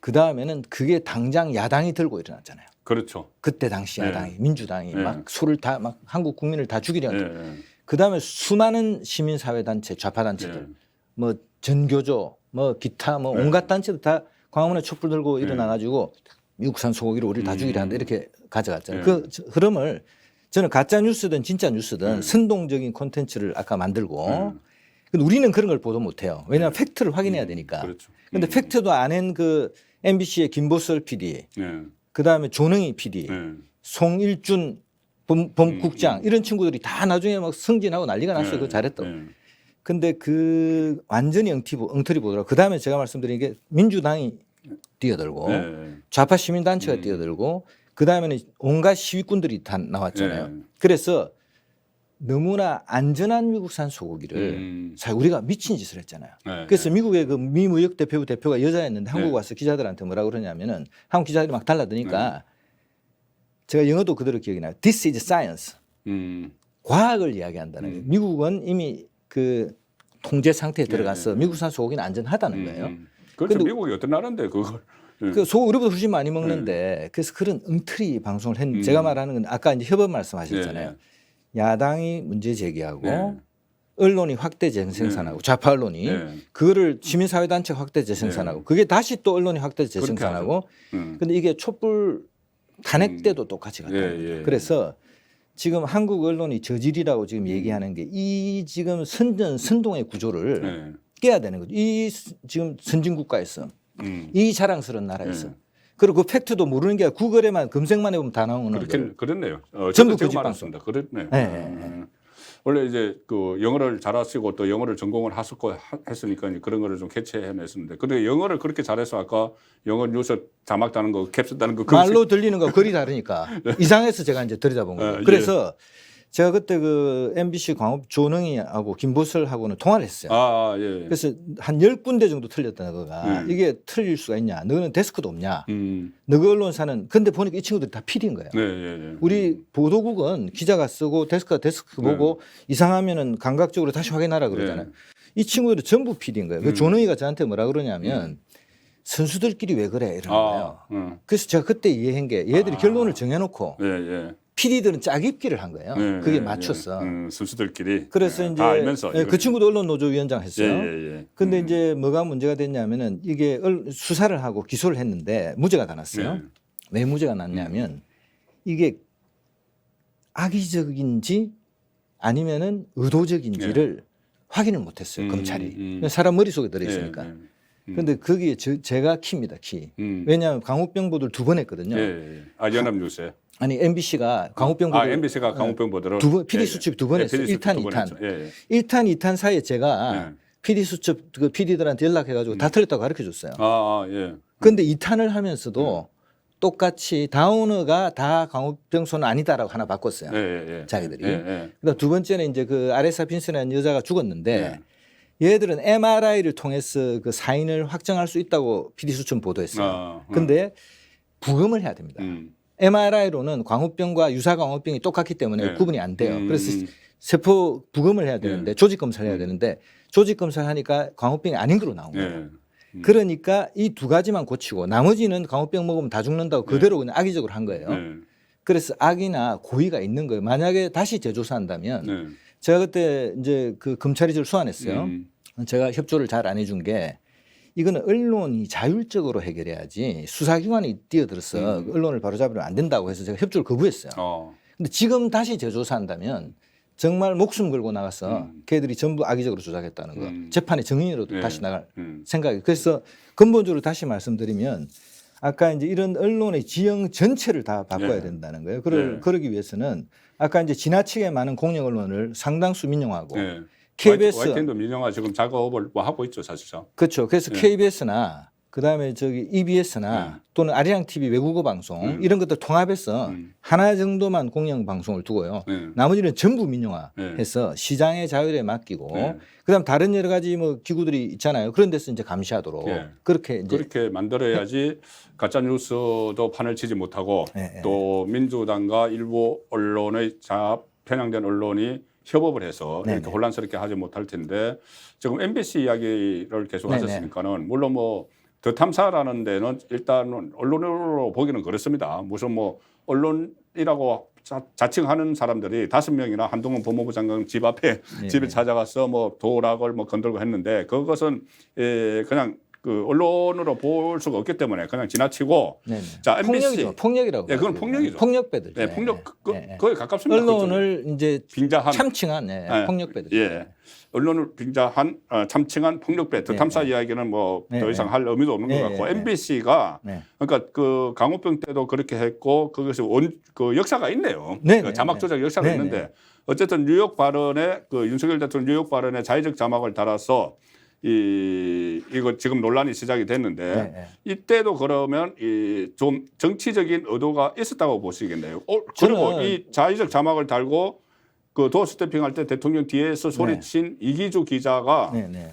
그 다음에는 그게 당장 야당이 들고 일어났잖아요. 그렇죠. 그때 당시 야당이 민주당이 막 소를 다 막 한국 국민을 다 죽이려는 그 다음에 수많은 시민사회단체 좌파단체들 뭐 전교조 뭐 기타 뭐 온갖 단체들 다 광화문에 촛불 들고 일어나가지고 미국산 소고기를 우리를 다 죽이려 한다 이렇게 가져갔잖아요. 그 흐름을 저는 가짜 뉴스든 진짜 뉴스든 선동적인 콘텐츠를 아까 만들고 근데 우리는 그런 걸 보도 못해요. 왜냐하면 팩트를 확인해야 되니까. 그렇죠. 근데 팩트도 안 한 그 MBC의 김보슬 PD 그다음에 조능희 PD 송일준 법국장 이런 친구들이 다 나중에 막 승진하고 난리가 났어요. 그거 잘했다고. 근데 그 완전히 엉터리 보더라고요. 그다음에 제가 말씀드린 게 민주당이 뛰어들고 좌파 시민단체가 뛰어들고 그다음에는 온갖 시위꾼들이 다 나왔잖아요. 그래서 너무나 안전한 미국산 소고기를 사실 우리가 미친 짓을 했잖아요. 네, 그래서 미국의 그 미 무역 대표가 여자였는데 한국 네. 와서 기자들한테 뭐라 그러냐면은 한국 기자들이 막 달라드니까 제가 영어도 그대로 기억이 나요. This is science. 과학을 이야기한다는 거예요. 미국은 이미 그 통제 상태에 들어가서 미국산 소고기는 안전하다는 거예요. 그렇죠. 근데 미국이 어떤 나라인데 그걸. 그 소고기 우리보다 훨씬 많이 먹는데 그래서 그런 엉터리 방송을 했는데 제가 말하는 건 아까 이제 협업 말씀하셨잖아요. 야당이 문제 제기하고 언론이 확대 재생산하고 좌파 언론이 그거를 시민사회단체가 확대 재생산하고 그게 다시 또 언론이 확대 재생산하고 근데 이게 촛불 탄핵 때도 똑같이 같아요. 그래서 지금 한국 언론이 저질이라고 지금 얘기하는 게 이 지금 선동의 구조를 깨야 되는 거죠. 이 지금 선진국가에서 이 자랑스러운 나라에서 그리고 그 팩트도 모르는 게 아니라 구글에만 검색만 해보면 다 나오는 거예요. 그렇네요. 전부 제가 거짓 말했습니다. 그렇네. 네. 원래 이제 그 영어를 잘하시고 또 영어를 전공을 하셨고 했으니까 그런 거를 좀 캐치해냈었는데 근데 영어를 그렇게 잘해서 아까 영어 뉴스 자막 다는 거 캡스 다는 거 말로 들리는 거 글이 다르니까 이상해서 제가 이제 들여다본 거예요. 그래서 제가 그때 그 MBC 광업 조능희하고 김보슬하고는 통화를 했어요. 예. 그래서 한 10군데 정도 틀렸다는 거가 이게 틀릴 수가 있냐. 너는 데스크도 없냐. 너그 언론사는 근데 보니까 이 친구들이 다 PD인 거예요. 우리 보도국은 기자가 쓰고 데스크가 데스크 보고 이상하면은 감각적으로 다시 확인하라 그러잖아요. 이 친구들은 전부 PD인 거예요. 그 조능희가 저한테 뭐라 그러냐면 선수들끼리 왜 그래 이러는 거예요. 그래서 제가 그때 이해한 게 얘들이 결론을 정해놓고 PD들은 짜깁기를 한 거예요. 그게 맞췄어. 선수들끼리. 그래서 이제 다 알면서 그 친구도 언론노조위원장 했어요. 근데 이제 뭐가 문제가 됐냐면은 이게 수사를 하고 기소를 했는데 무죄가 다 났어요. 왜 무죄가 났냐면 이게 악의적인지 아니면은 의도적인지를 확인을 못했어요. 검찰이. 사람 머릿속에 들어있으니까. 근데 그게 제가 키입니다. 키. 왜냐하면 강우병 보도를 2번 했거든요. 연합뉴스에. 아니 MBC가 강우병 보도 MBC가 강우병 보도를 PD 수첩 2번 했어요. 1탄, 2탄. 1탄, 2탄 사이에 제가 PD 수첩 그 PD들한테 연락해가지고 다 틀렸다고 가르쳐 줬어요. 그런데 2탄을 하면서도 똑같이 다운어가 다 강우병소는 아니다라고 하나 바꿨어요. 자기들이. 그다음 두 번째는 이제 그 아레사 빈슨이라는 여자가 죽었는데 얘들은 MRI를 통해서 그 사인을 확정할 수 있다고 PD 수첩 보도했어요. 근데 부검을 해야 됩니다. MRI로는 광우병과 유사 광우병이 똑같기 때문에 구분이 안 돼요. 그래서 세포 부검을 해야 되는데 조직 검사를 해야 되는데 조직 검사를 하니까 광우병이 아닌 걸로 나온 거예요. 그러니까 이 2가지만 고치고 나머지는 광우병 먹으면 다 죽는다고 그대로 그냥 악의적으로 한 거예요. 그래서 악이나 고의가 있는 거예요. 만약에 다시 재조사한다면 제가 그때 이제 그 검찰이 저를 소환했어요. 제가 협조를 잘 안 해준 게 이거는 언론이 자율적으로 해결해야지 수사기관이 뛰어들어서 언론을 바로잡으면 안 된다고 해서 제가 협조를 거부했어요. 근데 지금 다시 재조사한다면 정말 목숨 걸고 나가서 걔들이 전부 악의적으로 조작했다는 거. 재판의 증인으로도 다시 나갈 생각이. 그래서 근본적으로 다시 말씀드리면 아까 이제 이런 언론의 지형 전체를 다 바꿔야 된다는 거예요. 그러기 위해서는 아까 이제 지나치게 많은 공영 언론을 상당수 민영화하고 KBS YTN도 민영화 지금 작업을 뭐 하고 있죠, 사실상. 그렇죠. 그래서 KBS나 그다음에 저기 EBS나 또는 아리랑 TV 외국어 방송 이런 것들 통합해서 하나 정도만 공영 방송을 두고요. 나머지는 전부 민영화해서 시장의 자율에 맡기고 그다음 다른 여러 가지 뭐 기구들이 있잖아요. 그런 데서 이제 감시하도록 그렇게 이제 그렇게 만들어야지 가짜 뉴스도 판을 치지 못하고 또 민주당과 일부 언론의 편향된 언론이 협업을 해서 이렇게 혼란스럽게 하지 못할 텐데 지금 MBC 이야기를 계속 하셨으니까는 물론 뭐 더 탐사라는 데는 일단은 언론으로 보기는 그렇습니다. 무슨 뭐 언론이라고 자칭하는 사람들이 5명이나 한동훈 법무부 장관 집 앞에 집에 찾아가서 뭐 도락을 뭐 건들고 했는데 그것은 그냥 그 언론으로 볼 수가 없기 때문에 그냥 지나치고 자 MBC 폭력이죠. 폭력이라고. 그건 폭력이죠. 폭력배들. 폭력 거의 가깝습니다. 언론을 이제 빙자한 참칭한 폭력배들. 언론을 빙자한 참칭한 폭력배. 더 탐사 이야기는 뭐 더 이상 할 의미도 없는 것 같고 MBC가 그러니까 그 강우병 때도 그렇게 했고 그것이 그 역사가 있네요. 그 자막 조작 역사가 있는데 어쨌든 뉴욕 발언에 그 윤석열 대통령 뉴욕 발언에 자의적 자막을 달아서 이거 지금 논란이 시작이 됐는데 이때도 그러면 좀 정치적인 의도가 있었다고 보시겠네요. 그리고 이 자의적 자막을 달고 그 도어 스태핑 할 때 대통령 뒤에서 소리친 이기주 기자가 네네.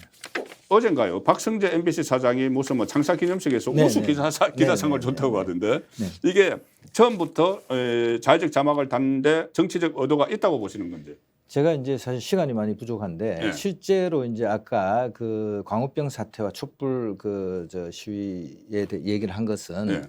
어젠가요? 박성재 MBC 사장이 무슨 뭐 창사 기념식에서 네네. 우수 기자상을 네네. 줬다고 하던데 네. 이게 처음부터 자의적 자막을 닫는데 정치적 의도가 있다고 보시는 건지. 제가 이제 사실 시간이 많이 부족한데 네. 실제로 이제 아까 그 광우병 사태와 촛불 시위에 대해 얘기를 한 것은 네.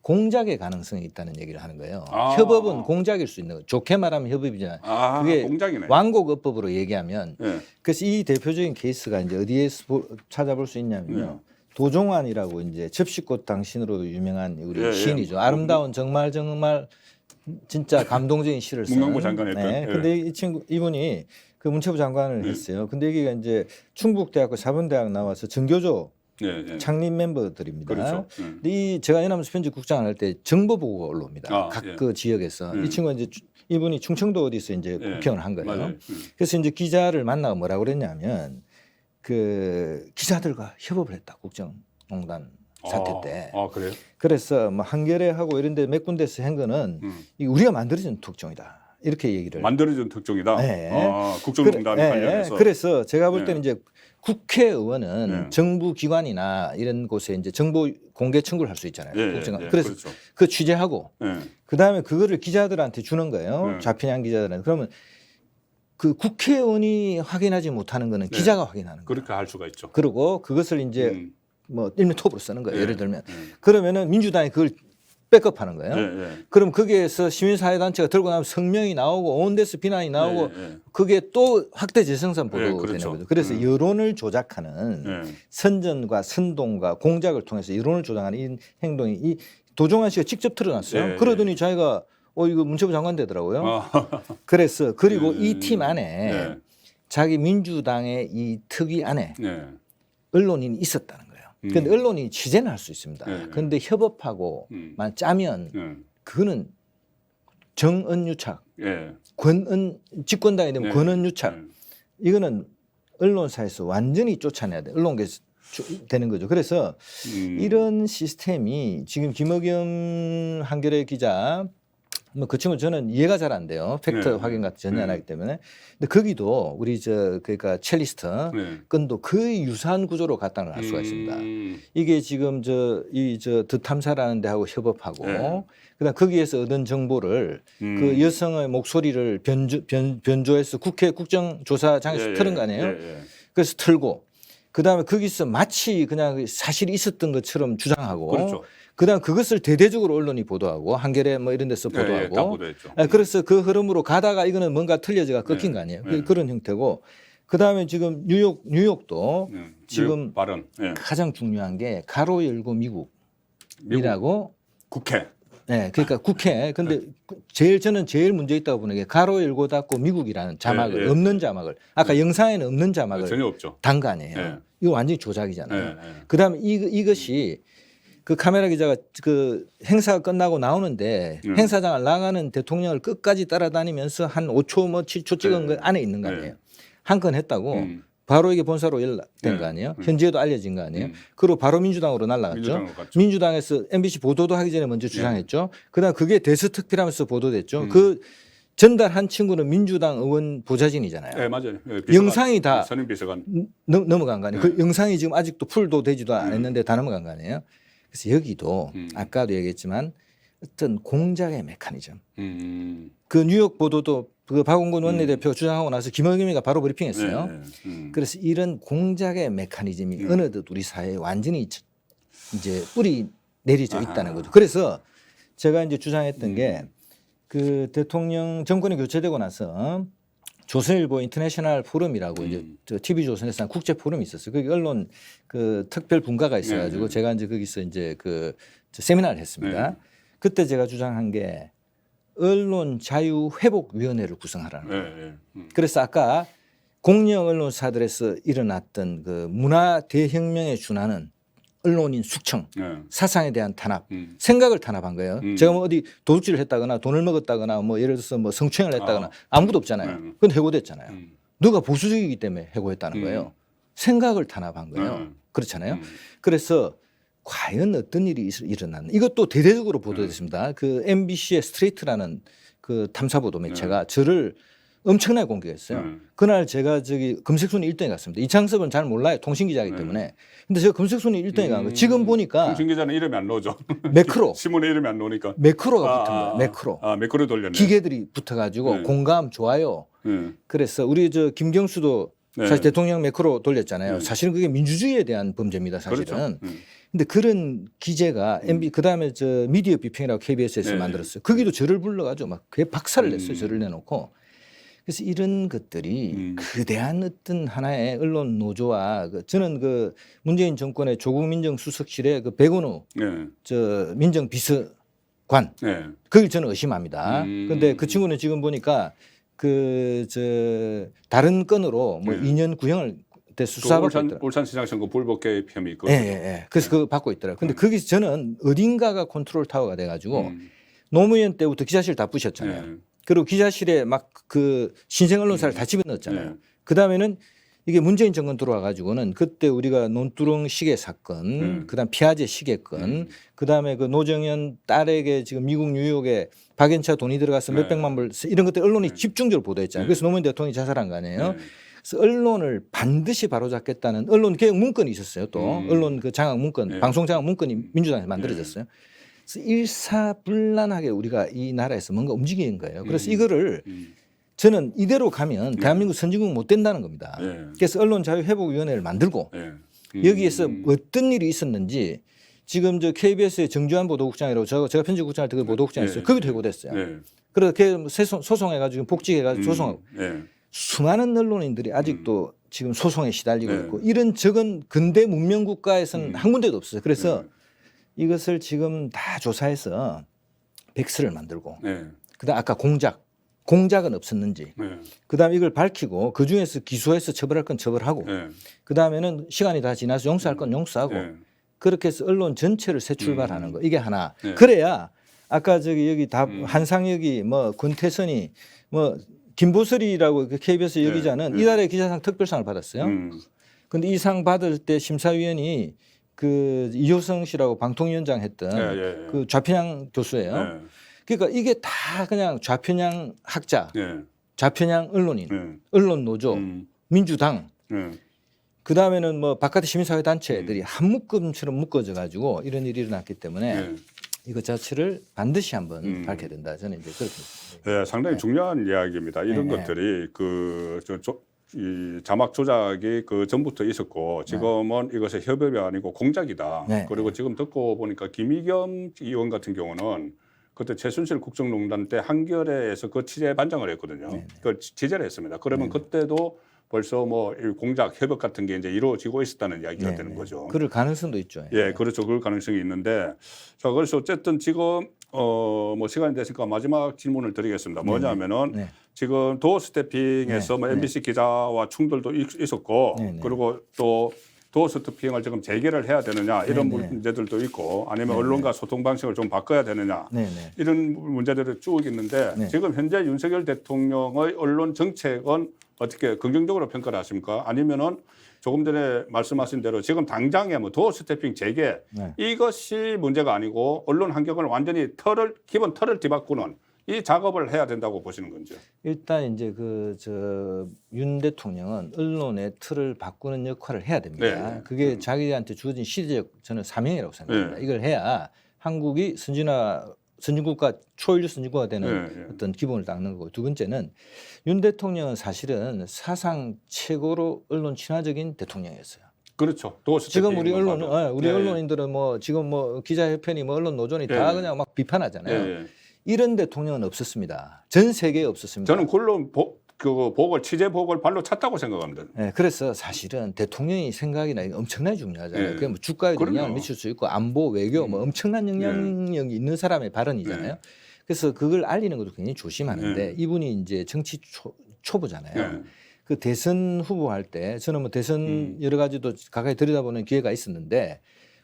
공작의 가능성이 있다는 얘기를 하는 거예요. 아. 협업은 공작일 수 있는 거예요. 좋게 말하면 협업이잖아요. 아, 그게 공작이네. 완곡어법으로 얘기하면 네. 그래서 이 대표적인 케이스가 이제 어디에서 찾아볼 수 있냐면요. 도종환이라고 이제 접시꽃 당신으로 유명한 우리 예, 예. 시인이죠. 아름다운 정말 진짜 감동적인 시를 쓴. 문광부 장관 했던. 네. 예. 근데 이분이 그 문체부 장관을 했어요. 근데 여기가 이제 충북대학교 사범대학 나와서 정교조 네, 네. 창립 멤버들입니다. 그렇죠. 근데 이 제가 연합뉴스 편집국장을 할 때 정보보고가 올라옵니다. 아, 각 예. 그 지역에서 이 친구가 이제 이분이 충청도 어디서 이제 예. 국회의원을 한 거예요. 맞아요. 그래서 이제 기자를 만나고 뭐라고 그랬냐면 그 기자들과 협업을 했다. 국정농단 사태 때. 아, 그래요? 그래서 뭐 한겨레하고 이런 데 몇 군데서 한 거는 이 우리가 만들어진 특종이다. 이렇게 얘기를. 만들어진 특종이다. 네. 아, 국정농단 관련해서. 그래서 제가 볼 네. 때는 이제 국회의원은 네. 정부 기관이나 이런 곳에 이제 정보 공개 청구를 할 수 있잖아요. 예, 국정원. 예, 그래서 그렇죠. 그 취재하고 예. 그다음에 그거를 기자들한테 주는 거예요. 네. 좌편향 기자들한테. 그러면 그 국회의원이 확인하지 못하는 거는 네. 기자가 확인하는 거예요. 그렇게 할 수가 있죠. 그리고 그것을 이제 뭐 일면 톱으로 쓰는 거예요. 네. 예를 들면 네. 그러면은 민주당이 그걸 백업하는 거예요. 네, 네. 그럼 거기에서 시민사회단체가 들고 나면 성명이 나오고 온 데서 비난이 나오고 네, 네. 그게 또 확대 재생산 보도가 네, 그렇죠. 되는 거죠. 그래서 여론을 조작하는 네. 선전과 선동과 공작을 통해서 여론을 조작하는 이 행동이 이 도종환 씨가 직접 드러났어요. 네, 그러더니 자기가 이거 문체부 장관 되더라고요. 아, 그래서 그리고 이 팀 안에 네. 자기 민주당의 이 특위 안에 네. 언론인이 있었다는 거예요. 그런데 언론이 취재는 할 수 있습니다. 네. 그런데 협업하고만 짜면 네. 그거는 정언유착, 예. 권언 집권당이 되면 네. 권언유착. 네. 이거는 언론사에서 완전히 쫓아내야 돼. 언론계에서 되는 거죠. 그래서 이런 시스템이 지금 김어겸 한겨레 기자 뭐 그 친구 저는 이해가 잘 안 돼요. 팩트 네. 확인 같은 전혀 안 네. 하기 때문에. 근데 거기도 우리 그러니까 첼리스트 네. 건도 거의 유사한 구조로 갖다 할 수가 있습니다. 이게 지금 드탐사라는 데하고 협업하고 네. 그다음 거기에서 얻은 정보를 그 여성의 목소리를 변조해서 국회 국정조사장에서 틀은 거 아니에요. 그래서 틀고 그다음에 거기서 마치 그냥 사실이 있었던 것처럼 주장하고 그렇죠. 그다음 그것을 대대적으로 언론이 보도하고 한겨레 뭐 이런 데서 예, 예, 다 보도하고 보도했죠. 그래서 그 흐름으로 가다가 이거는 뭔가 틀려져가 꺾인 거 아니에요. 네. 그런 형태고 그다음에 지금 뉴욕도 지금 발언. 예. 가장 중요한 게 가로 열고 미국이라고 국회. 네, 그러니까 국회. 근데 저는 제일 문제 있다고 보는 게 가로 열고 닫고 미국이라는 자막을 예. 없는 자막을 아까 영상에는 없는 자막을 전혀 없죠. 단 거 아니에요. 예. 이거 완전히 조작이잖아요. 예, 예. 그다음에 이것이 그 카메라 기자가 그 행사가 끝나고 나오는데 행사장을 나가는 대통령을 끝까지 따라다니면서 한 5초 뭐 7초 찍은 거 안에 있는 거 아니에요. 한 건 했다고 바로 이게 본사로 연락된 거 아니에요. 현지에도 알려진 거 아니에요. 그리고 바로 민주당으로 날아갔죠. 민주당으로 갔죠. 민주당에서 MBC 보도도 하기 전에 먼저 주장했죠. 그다음 그게 대서특필하면서 보도됐죠. 그 전달한 친구는 민주당 의원 보좌진이잖아요. 네, 맞아요. 예, 영상이 다 선임 비서관. 넘어간 거 아니에요. 그 영상이 지금 아직도 풀도 되지도 않았는데 다 넘어간 거 아니에요. 그래서 여기도 아까도 얘기했지만 어떤 공작의 메커니즘. 그 뉴욕 보도도 그 박원근 원내대표 주장하고 나서 김어겸이가 바로 브리핑했어요. 그래서 이런 공작의 메커니즘이 어느덧 우리 사회에 완전히 이제 뿌리 내려져 있다는 거죠. 그래서 제가 이제 주장했던 게 그 대통령 정권이 교체되고 나서 조선일보 인터내셔널 포럼이라고 이제 저 TV조선에서 한 국제 포럼이 있었어요. 거기 언론 그 특별 분과가 있어가지고 제가 이제 거기서 이제 그 세미나를 했습니다. 그때 제가 주장한 게 언론 자유 회복 위원회를 구성하라는 거예요. 그래서 아까 공영 언론사들에서 일어났던 그 문화 대혁명에 준하는 언론인 숙청, 사상에 대한 탄압, 생각을 탄압한 거예요. 제가 뭐 어디 도둑질을 했다거나 돈을 먹었다거나 뭐 예를 들어서 뭐 성추행을 했다거나 아무것도 없잖아요. 그건 해고됐잖아요. 누가 보수적이기 때문에 해고했다는 거예요. 생각을 탄압한 거예요. 그렇잖아요. 그래서 과연 어떤 일이 일어났나? 이것도 대대적으로 보도됐습니다. 그 MBC의 스트레이트라는 그 탐사보도 매체가 저를 엄청나게 공격했어요. 그날 제가 저기 금색순위 1등에 갔습니다. 이창섭은 잘 몰라요. 통신기자이기 때문에. 근데 제가 금색순위 1등에 간 거예요. 지금 보니까 통신기자는 이름이 안 나오죠. 매크로. 신문에 이름이 안 나오니까. 매크로가 붙은 거예요. 매크로. 매크로 돌렸네. 기계들이 붙어가지고 공감 좋아요. 그래서 우리 저 김경수도 사실 대통령 매크로 돌렸잖아요. 사실은 그게 민주주의에 대한 범죄입니다. 사실은. 그렇죠. 근데 그런 기재가 MB 그다음에 저 미디어 비평이라고 KBS에서 만들었어요. 거기도 저를 불러가지고 막 그게 박살을 냈어요. 저를 내놓고. 그래서 이런 것들이 거대한 어떤 하나의 언론 노조와 저는 그 문재인 정권의 조국 민정수석실의 그 백운우 저 민정비서관 그걸 저는 의심합니다. 그런데 그 친구는 지금 보니까 그 저 다른 건으로 뭐 2년 구형을 수사받고 있더라고요. 울산시장 선거 불법 개입 혐의 있고. 그래서 그거 받고 있더라고요. 근데 거기서 저는 어딘가가 컨트롤 타워가 돼가지고 노무현 때부터 기자실 다 부셨잖아요. 그리고 기자실에 막 그 신생 언론사를 다 집어넣었잖아요. 그 다음에는 이게 문재인 정권 들어와가지고는 그때 우리가 논두렁 시계 사건, 그다음 피아제 시계 건, 그다음에 그 노정현 딸에게 지금 미국 뉴욕에 박연차 돈이 들어가서 몇백만 불 이런 것들 언론이 집중적으로 보도했잖아요. 그래서 노무현 대통령이 자살한 거 아니에요. 그래서 언론을 반드시 바로잡겠다는 언론 개혁 문건이 있었어요. 또 언론 그 장악 문건, 방송 장악 문건이 민주당에서 만들어졌어요. 그래서 일사불란하게 우리가 이 나라에서 뭔가 움직이는 거예요. 그래서 이거를 저는 이대로 가면 대한민국 선진국 못 된다는 겁니다. 그래서 언론자유회복위원회를 만들고 여기에서 어떤 일이 있었는지 지금 저 KBS의 정주환 보도국장이라고 제가 편집국장할 때 그 보도국장이었어요. 거기도 해고됐어요. 그래서 소송해가지고 복직해가지고 소송하고 수많은 언론인들이 아직도 지금 소송에 시달리고 있고 이런 적은 근대 문명 국가에서는 한 군데도 없어요. 그래서 이것을 지금 다 조사해서 백서를 만들고 그다음 아까 공작은 없었는지 그다음 이걸 밝히고 그중에서 기소해서 처벌할 건 처벌하고 그다음에는 시간이 다 지나서 용서할 건 용서하고 그렇게 해서 언론 전체를 새 출발하는 거 이게 하나 그래야 아까 저기 여기 다 한상혁이 뭐 권태선이 뭐 김보슬이라고 그 KBS 여기자는 이달에 기자상 특별상을 받았어요. 근데 이 상 받을 때 심사위원이 그 이효성 씨라고 방통위원장 했던 그 좌편향 교수예요. 그러니까 이게 다 그냥 좌편향 학자, 좌편향 언론인, 언론 노조, 민주당, 그 다음에는 뭐 바깥의 시민사회 단체들이 한 묶음처럼 묶어져 가지고 이런 일이 일어났기 때문에 이것 자체를 반드시 한번 밝혀야 된다. 저는 이제 그렇게 봅니다. 상당히 중요한 이야기입니다. 이런 것들이 이 자막 조작이 그 전부터 있었고 지금은 이것의 협업이 아니고 공작이다. 그리고 지금 듣고 보니까 김의겸 의원 같은 경우는 그때 최순실 국정농단 때 한겨레에서 그 취재 반장을 했거든요. 그걸 취재를 했습니다. 그러면 그때도 벌써 뭐 공작 협업 같은 게 이제 이루어지고 있었다는 이야기가 되는 거죠. 그럴 가능성도 있죠. 그렇죠. 그럴 가능성이 있는데 자, 그래서 어쨌든 지금 뭐 시간이 됐으니까 마지막 질문을 드리겠습니다. 뭐냐면은 지금 도어 스태핑에서 뭐 MBC 기자와 충돌도 있었고 그리고 또 도어 스태핑을 지금 재개를 해야 되느냐 이런 문제들도 있고 아니면 언론과 소통 방식을 좀 바꿔야 되느냐 이런 문제들이 쭉 있는데 지금 현재 윤석열 대통령의 언론 정책은 어떻게 긍정적으로 평가를 하십니까? 아니면은 조금 전에 말씀하신 대로 지금 당장에 뭐 도어 스태핑 재개 이것이 문제가 아니고 언론 환경을 완전히 기본 틀을 뒤바꾸는 이 작업을 해야 된다고 보시는 건지요? 일단 이제 윤 대통령은 언론의 틀을 바꾸는 역할을 해야 됩니다. 그게 자기한테 주어진 시대적 저는 사명이라고 생각합니다. 이걸 해야 한국이 선진국가 초일류 선진국가 되는 어떤 기본을 닦는 거고 두 번째는 윤 대통령은 사실은 사상 최고로 언론 친화적인 대통령이었어요. 그렇죠. 지금 우리 언론인들은 뭐 지금 뭐 기자협회니 뭐 언론 노조니 다 그냥 막 비판하잖아요. 이런 대통령은 없었습니다. 전 세계에 없었습니다. 저는 그걸로 취재복을 발로 찼다고 생각합니다. 그래서 사실은 대통령이 생각이나 엄청나게 중요하잖아요. 그게 뭐 주가에도 영향을 미칠 수 있고 안보, 외교 뭐 엄청난 영향력이 있는 사람의 발언이잖아요. 그래서 그걸 알리는 것도 굉장히 조심하는데 이분이 이제 정치 초보잖아요. 그 대선 후보할 때 저는 뭐 대선 여러 가지도 가까이 들여다보는 기회가 있었는데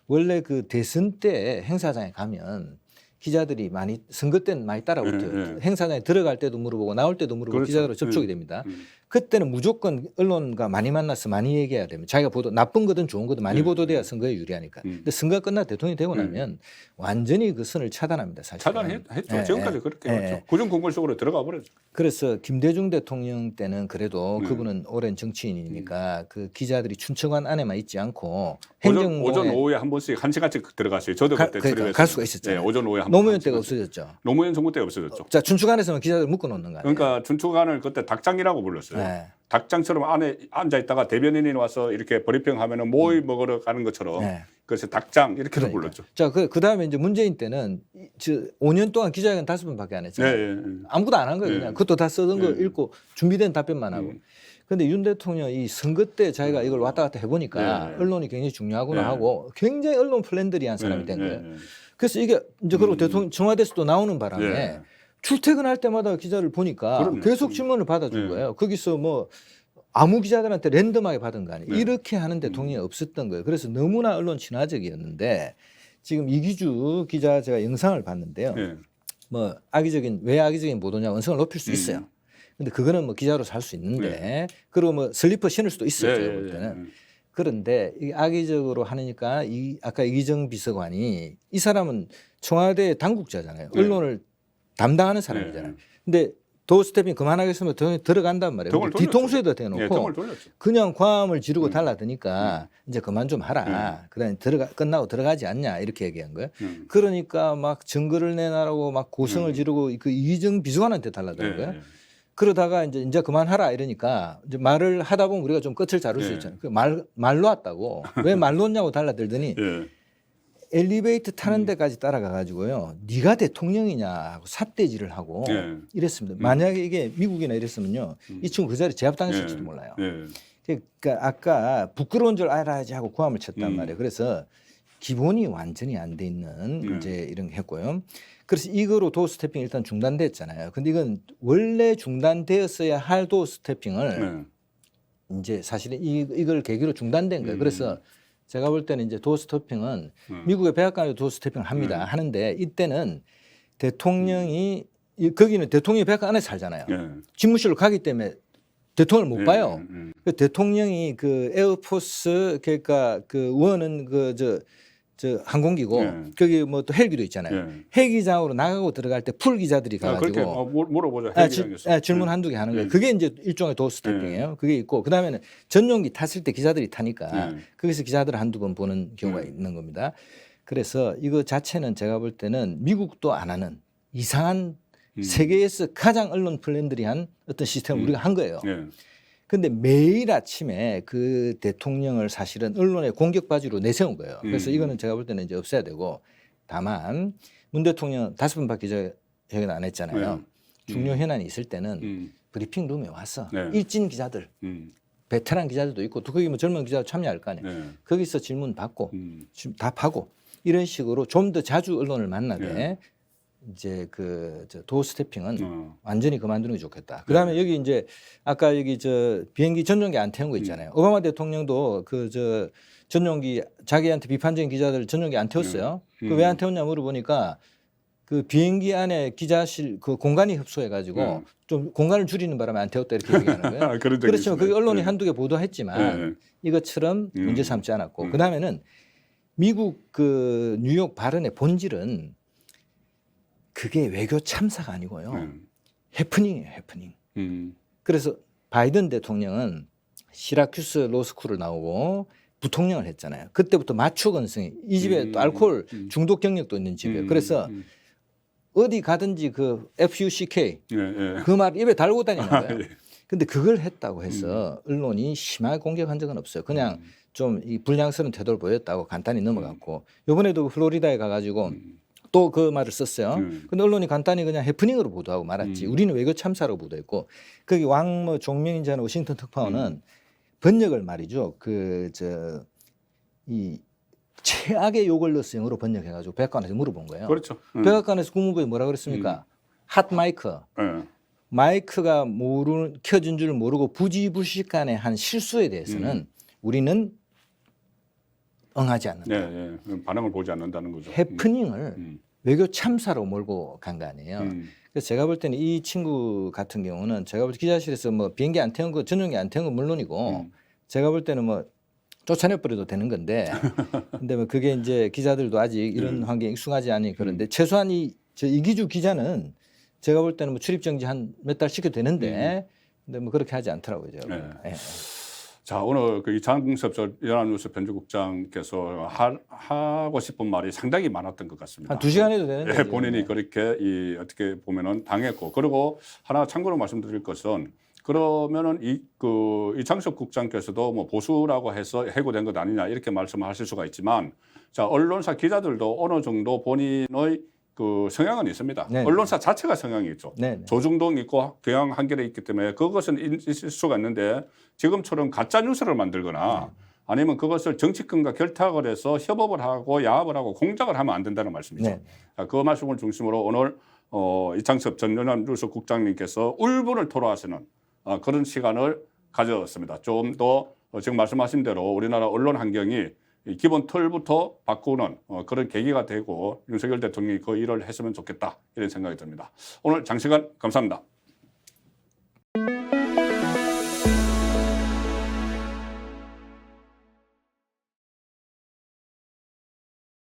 원래 그 대선 때 행사장에 가면 기자들이 많이 선거 때는 많이 따라오죠. 행사장에 들어갈 때도 물어보고 나올 때도 물어보고 기자들로 접촉이 됩니다. 그때는 무조건 언론과 많이 만나서 많이 얘기해야 됩니다. 자기가 보도 나쁜 거든 좋은 거든 많이 보도돼야 선거에 유리하니까. 근데 선거가 끝나 대통령이 되고 나면 완전히 그 선을 차단합니다. 사실. 차단했죠. 지금까지 그렇게 했죠. 구중궁궐 속으로 들어가 버렸죠. 그래서 김대중 대통령 때는 그래도 그분은 오랜 정치인이니까 그 기자들이 춘천관 안에만 있지 않고 오전 오후에 한 번씩 한 시간씩 들어갔어요. 저도 그때 그러니까 갈 수가 있었죠. 네, 오전 오후에 한 노무현 때가 없어졌죠. 노무현 정부 때가 없어졌죠. 자, 춘천관에서만 기자들 묶어 놓는 거예요. 그러니까 춘추관을 그때 닭장이라고 불렀어요. 네. 닭장처럼 안에 앉아 있다가 대변인이 와서 이렇게 브리핑하면은 모이 먹으러 가는 것처럼 네. 그래서 닭장 이렇게도 불렀죠. 자, 그다음에 이제 문재인 때는 5년 동안 기자회견 5번밖에 안 했잖아요. 네. 아무것도 안 한 거예요. 그냥 그것도 다 쓰던 거 읽고 준비된 답변만 하고. 근데 윤 대통령 이 선거 때 자기가 이걸 왔다 갔다 해보니까 언론이 굉장히 중요하구나 하고 굉장히 언론 플랜더리한 사람이 된 거예요. 그래서 이게 이제 그리고 대통령 청와대에서도 나오는 바람에 출퇴근할 때마다 기자를 보니까 계속 질문을 받아준 거예요. 거기서 뭐 아무 기자들한테 랜덤하게 받은 거 아니에요. 이렇게 하는 대통령이 없었던 거예요. 그래서 너무나 언론 친화적이었는데 지금 이기주 기자 제가 영상을 봤는데요. 뭐 왜 악의적인 보도냐 언성을 높일 수 있어요. 근데 그거는 뭐 기자로 살 수 있는데 그리고 뭐 슬리퍼 신을 수도 있어요. 제가 볼 때는. 그런데 이 악의적으로 하니까 아까 이기정 비서관이 이 사람은 청와대 당국자잖아요. 언론을 담당하는 사람이잖아요. 근데 도어스태핑 그만하겠으면 들어간단 말이에요. 뒤통수에다 대놓고 그냥 과음을 지르고 달라드니까 이제 그만 좀 하라. 그다음에 끝나고 들어가지 않냐 이렇게 얘기한 거예요. 그러니까 막 증거를 내놔라고 막 고성을 지르고 그 이기정 비서관한테 달라드는 거예요. 그러다가 이제 그만하라 이러니까 이제 말을 하다 보면 우리가 좀 끝을 자를 수 있잖아요. 말 놓았다고 왜 말 놓냐고 달라들더니 엘리베이터 타는 데까지 따라가 가지고요. 네가 대통령이냐 하고 삿대질을 하고 이랬습니다. 만약에 이게 미국이나 이랬으면요. 이 친구 그 자리에 제압당했을지도 몰라요. 그러니까 아까 부끄러운 줄 알아야지 하고 고함을 쳤단 말이에요. 그래서 기본이 완전히 안 돼 있는 이제 이런 게 했고요. 그래서 이거로 도어스태핑이 일단 중단됐잖아요. 근데 이건 원래 중단되었어야 할 도어스태핑을 이제 사실은 이걸 계기로 중단된 거예요. 그래서 제가 볼 때는 이제 도어스태핑은 미국의 백악관에도 도어스태핑을 합니다. 하는데 이때는 대통령이 거기는 대통령이 백악관 안에 살잖아요. 집무실로 가기 때문에 대통령을 못 봐요. 그 대통령이 그 에어포스 그러니까 그 원은 저 항공기고 거기 뭐 또 헬기도 있잖아요. 헬기장으로 나가고 들어갈 때 풀 기자들이 가가지고 물어보죠. 질문 한두 개 하는 거예요. 그게 이제 일종의 도어스태핑이에요. 그게 있고 그다음에는 전용기 탔을 때 기자들이 타니까 거기서 기자들 한두 번 보는 경우가 있는 겁니다. 그래서 이거 자체는 제가 볼 때는 미국도 안 하는 이상한 세계에서 가장 언론 플랜들이 어떤 시스템을 우리가 한 거예요. 근데 매일 아침에 그 대통령을 사실은 언론의 공격바지로 내세운 거예요. 그래서 이거는 제가 볼 때는 이제 없애야 되고 다만 문 대통령 5번밖에 기자회견 안 했잖아요. 중요 현안이 있을 때는 브리핑 룸에 와서 일진 기자들, 베테랑 기자들도 있고 또 거기 뭐 젊은 기자도 참여할 거 아니에요. 거기서 질문 받고 답하고 이런 식으로 좀 더 자주 언론을 만나게 이제 도어스태핑은 완전히 그만두는 게 좋겠다. 그다음에 여기 이제 아까 여기 비행기 전용기 안 태운 거 있잖아요. 오바마 대통령도 전용기 자기한테 비판적인 기자들 전용기 안 태웠어요. 그 왜 안 태웠냐 물어보니까 그 비행기 안에 기자실 그 공간이 협소해 가지고 좀 공간을 줄이는 바람에 안 태웠다 이렇게 얘기하는 거예요. 그렇지만 그게 언론이 한두 개 보도했지만 이것처럼 문제 삼지 않았고 그다음에는 미국 그 뉴욕 발언의 본질은 그게 외교 참사가 아니고요. 해프닝이에요, 해프닝. 그래서 바이든 대통령은 시라큐스 로스쿨을 나오고 부통령을 했잖아요. 그때부터 마초 건성이 이 집에 또 알코올 중독 경력도 있는 집이에요. 그래서 어디 가든지 그 FUCK 그 말 입에 달고 다니는 거예요. 근데 그걸 했다고 해서 언론이 심하게 공격한 적은 없어요. 그냥 좀 이 불량스러운 태도를 보였다고 간단히 넘어갔고 이번에도 플로리다에 가가지고 또 그 말을 썼어요. 근데 언론이 간단히 그냥 해프닝으로 보도하고 말았지. 우리는 외교 참사로 보도했고 거기 왕 종명인지 하는 워싱턴 특파원은 번역을 말이죠. 이 최악의 욕을 넣어서 영어로 번역해가지고 백악관에서 물어본 거예요. 그렇죠. 백악관에서 국무부에 뭐라 그랬습니까? 핫 마이크. 마이크가 켜진 줄 모르고 부지불식간에 한 실수에 대해서는 우리는 응하지 않는다. 반응을 보지 않는다는 거죠. 해프닝을 외교 참사로 몰고 간 거 아니에요. 그래서 제가 볼 때는 이 친구 같은 경우는 제가 볼 때 기자실에서 뭐 비행기 안 태운 거 전용기 안 태운 건 물론이고 제가 볼 때는 뭐 쫓아내버려도 되는 건데 근데 뭐 그게 이제 기자들도 아직 이런 환경에 익숙하지 않으니 그런데 최소한 저 이기주 기자는 제가 볼 때는 뭐 출입 정지 한 몇 달 시켜도 되는데 근데 뭐 그렇게 하지 않더라고요. 제가 네. 보니까. 예. 자, 오늘 그 이창섭 연합뉴스 편집국장께서 하고 싶은 말이 상당히 많았던 것 같습니다. 한 2시간 해도 되는데. 예, 본인이 그렇게 어떻게 보면은 당했고, 그리고 하나 참고로 말씀드릴 것은 그러면은 이창섭 국장께서도 뭐 보수라고 해서 해고된 것 아니냐 이렇게 말씀하실 수가 있지만, 자, 언론사 기자들도 어느 정도 본인의 그 성향은 있습니다. 네네. 언론사 자체가 성향이 있죠. 네네. 조중동 있고 경향 한결에 있기 때문에 그것은 있을 수가 있는데 지금처럼 가짜 뉴스를 만들거나 아니면 그것을 정치권과 결탁을 해서 협업을 하고 야합을 하고 공작을 하면 안 된다는 말씀이죠. 네. 자, 그 말씀을 중심으로 오늘 이창섭 전 연합뉴스 국장님께서 울분을 토로하시는 그런 시간을 가졌습니다. 좀 더 지금 말씀하신 대로 우리나라 언론 환경이 이 기본 틀부터 바꾸는 그런 계기가 되고 윤석열 대통령이 그 일을 했으면 좋겠다 이런 생각이 듭니다. 오늘 장시간 감사합니다.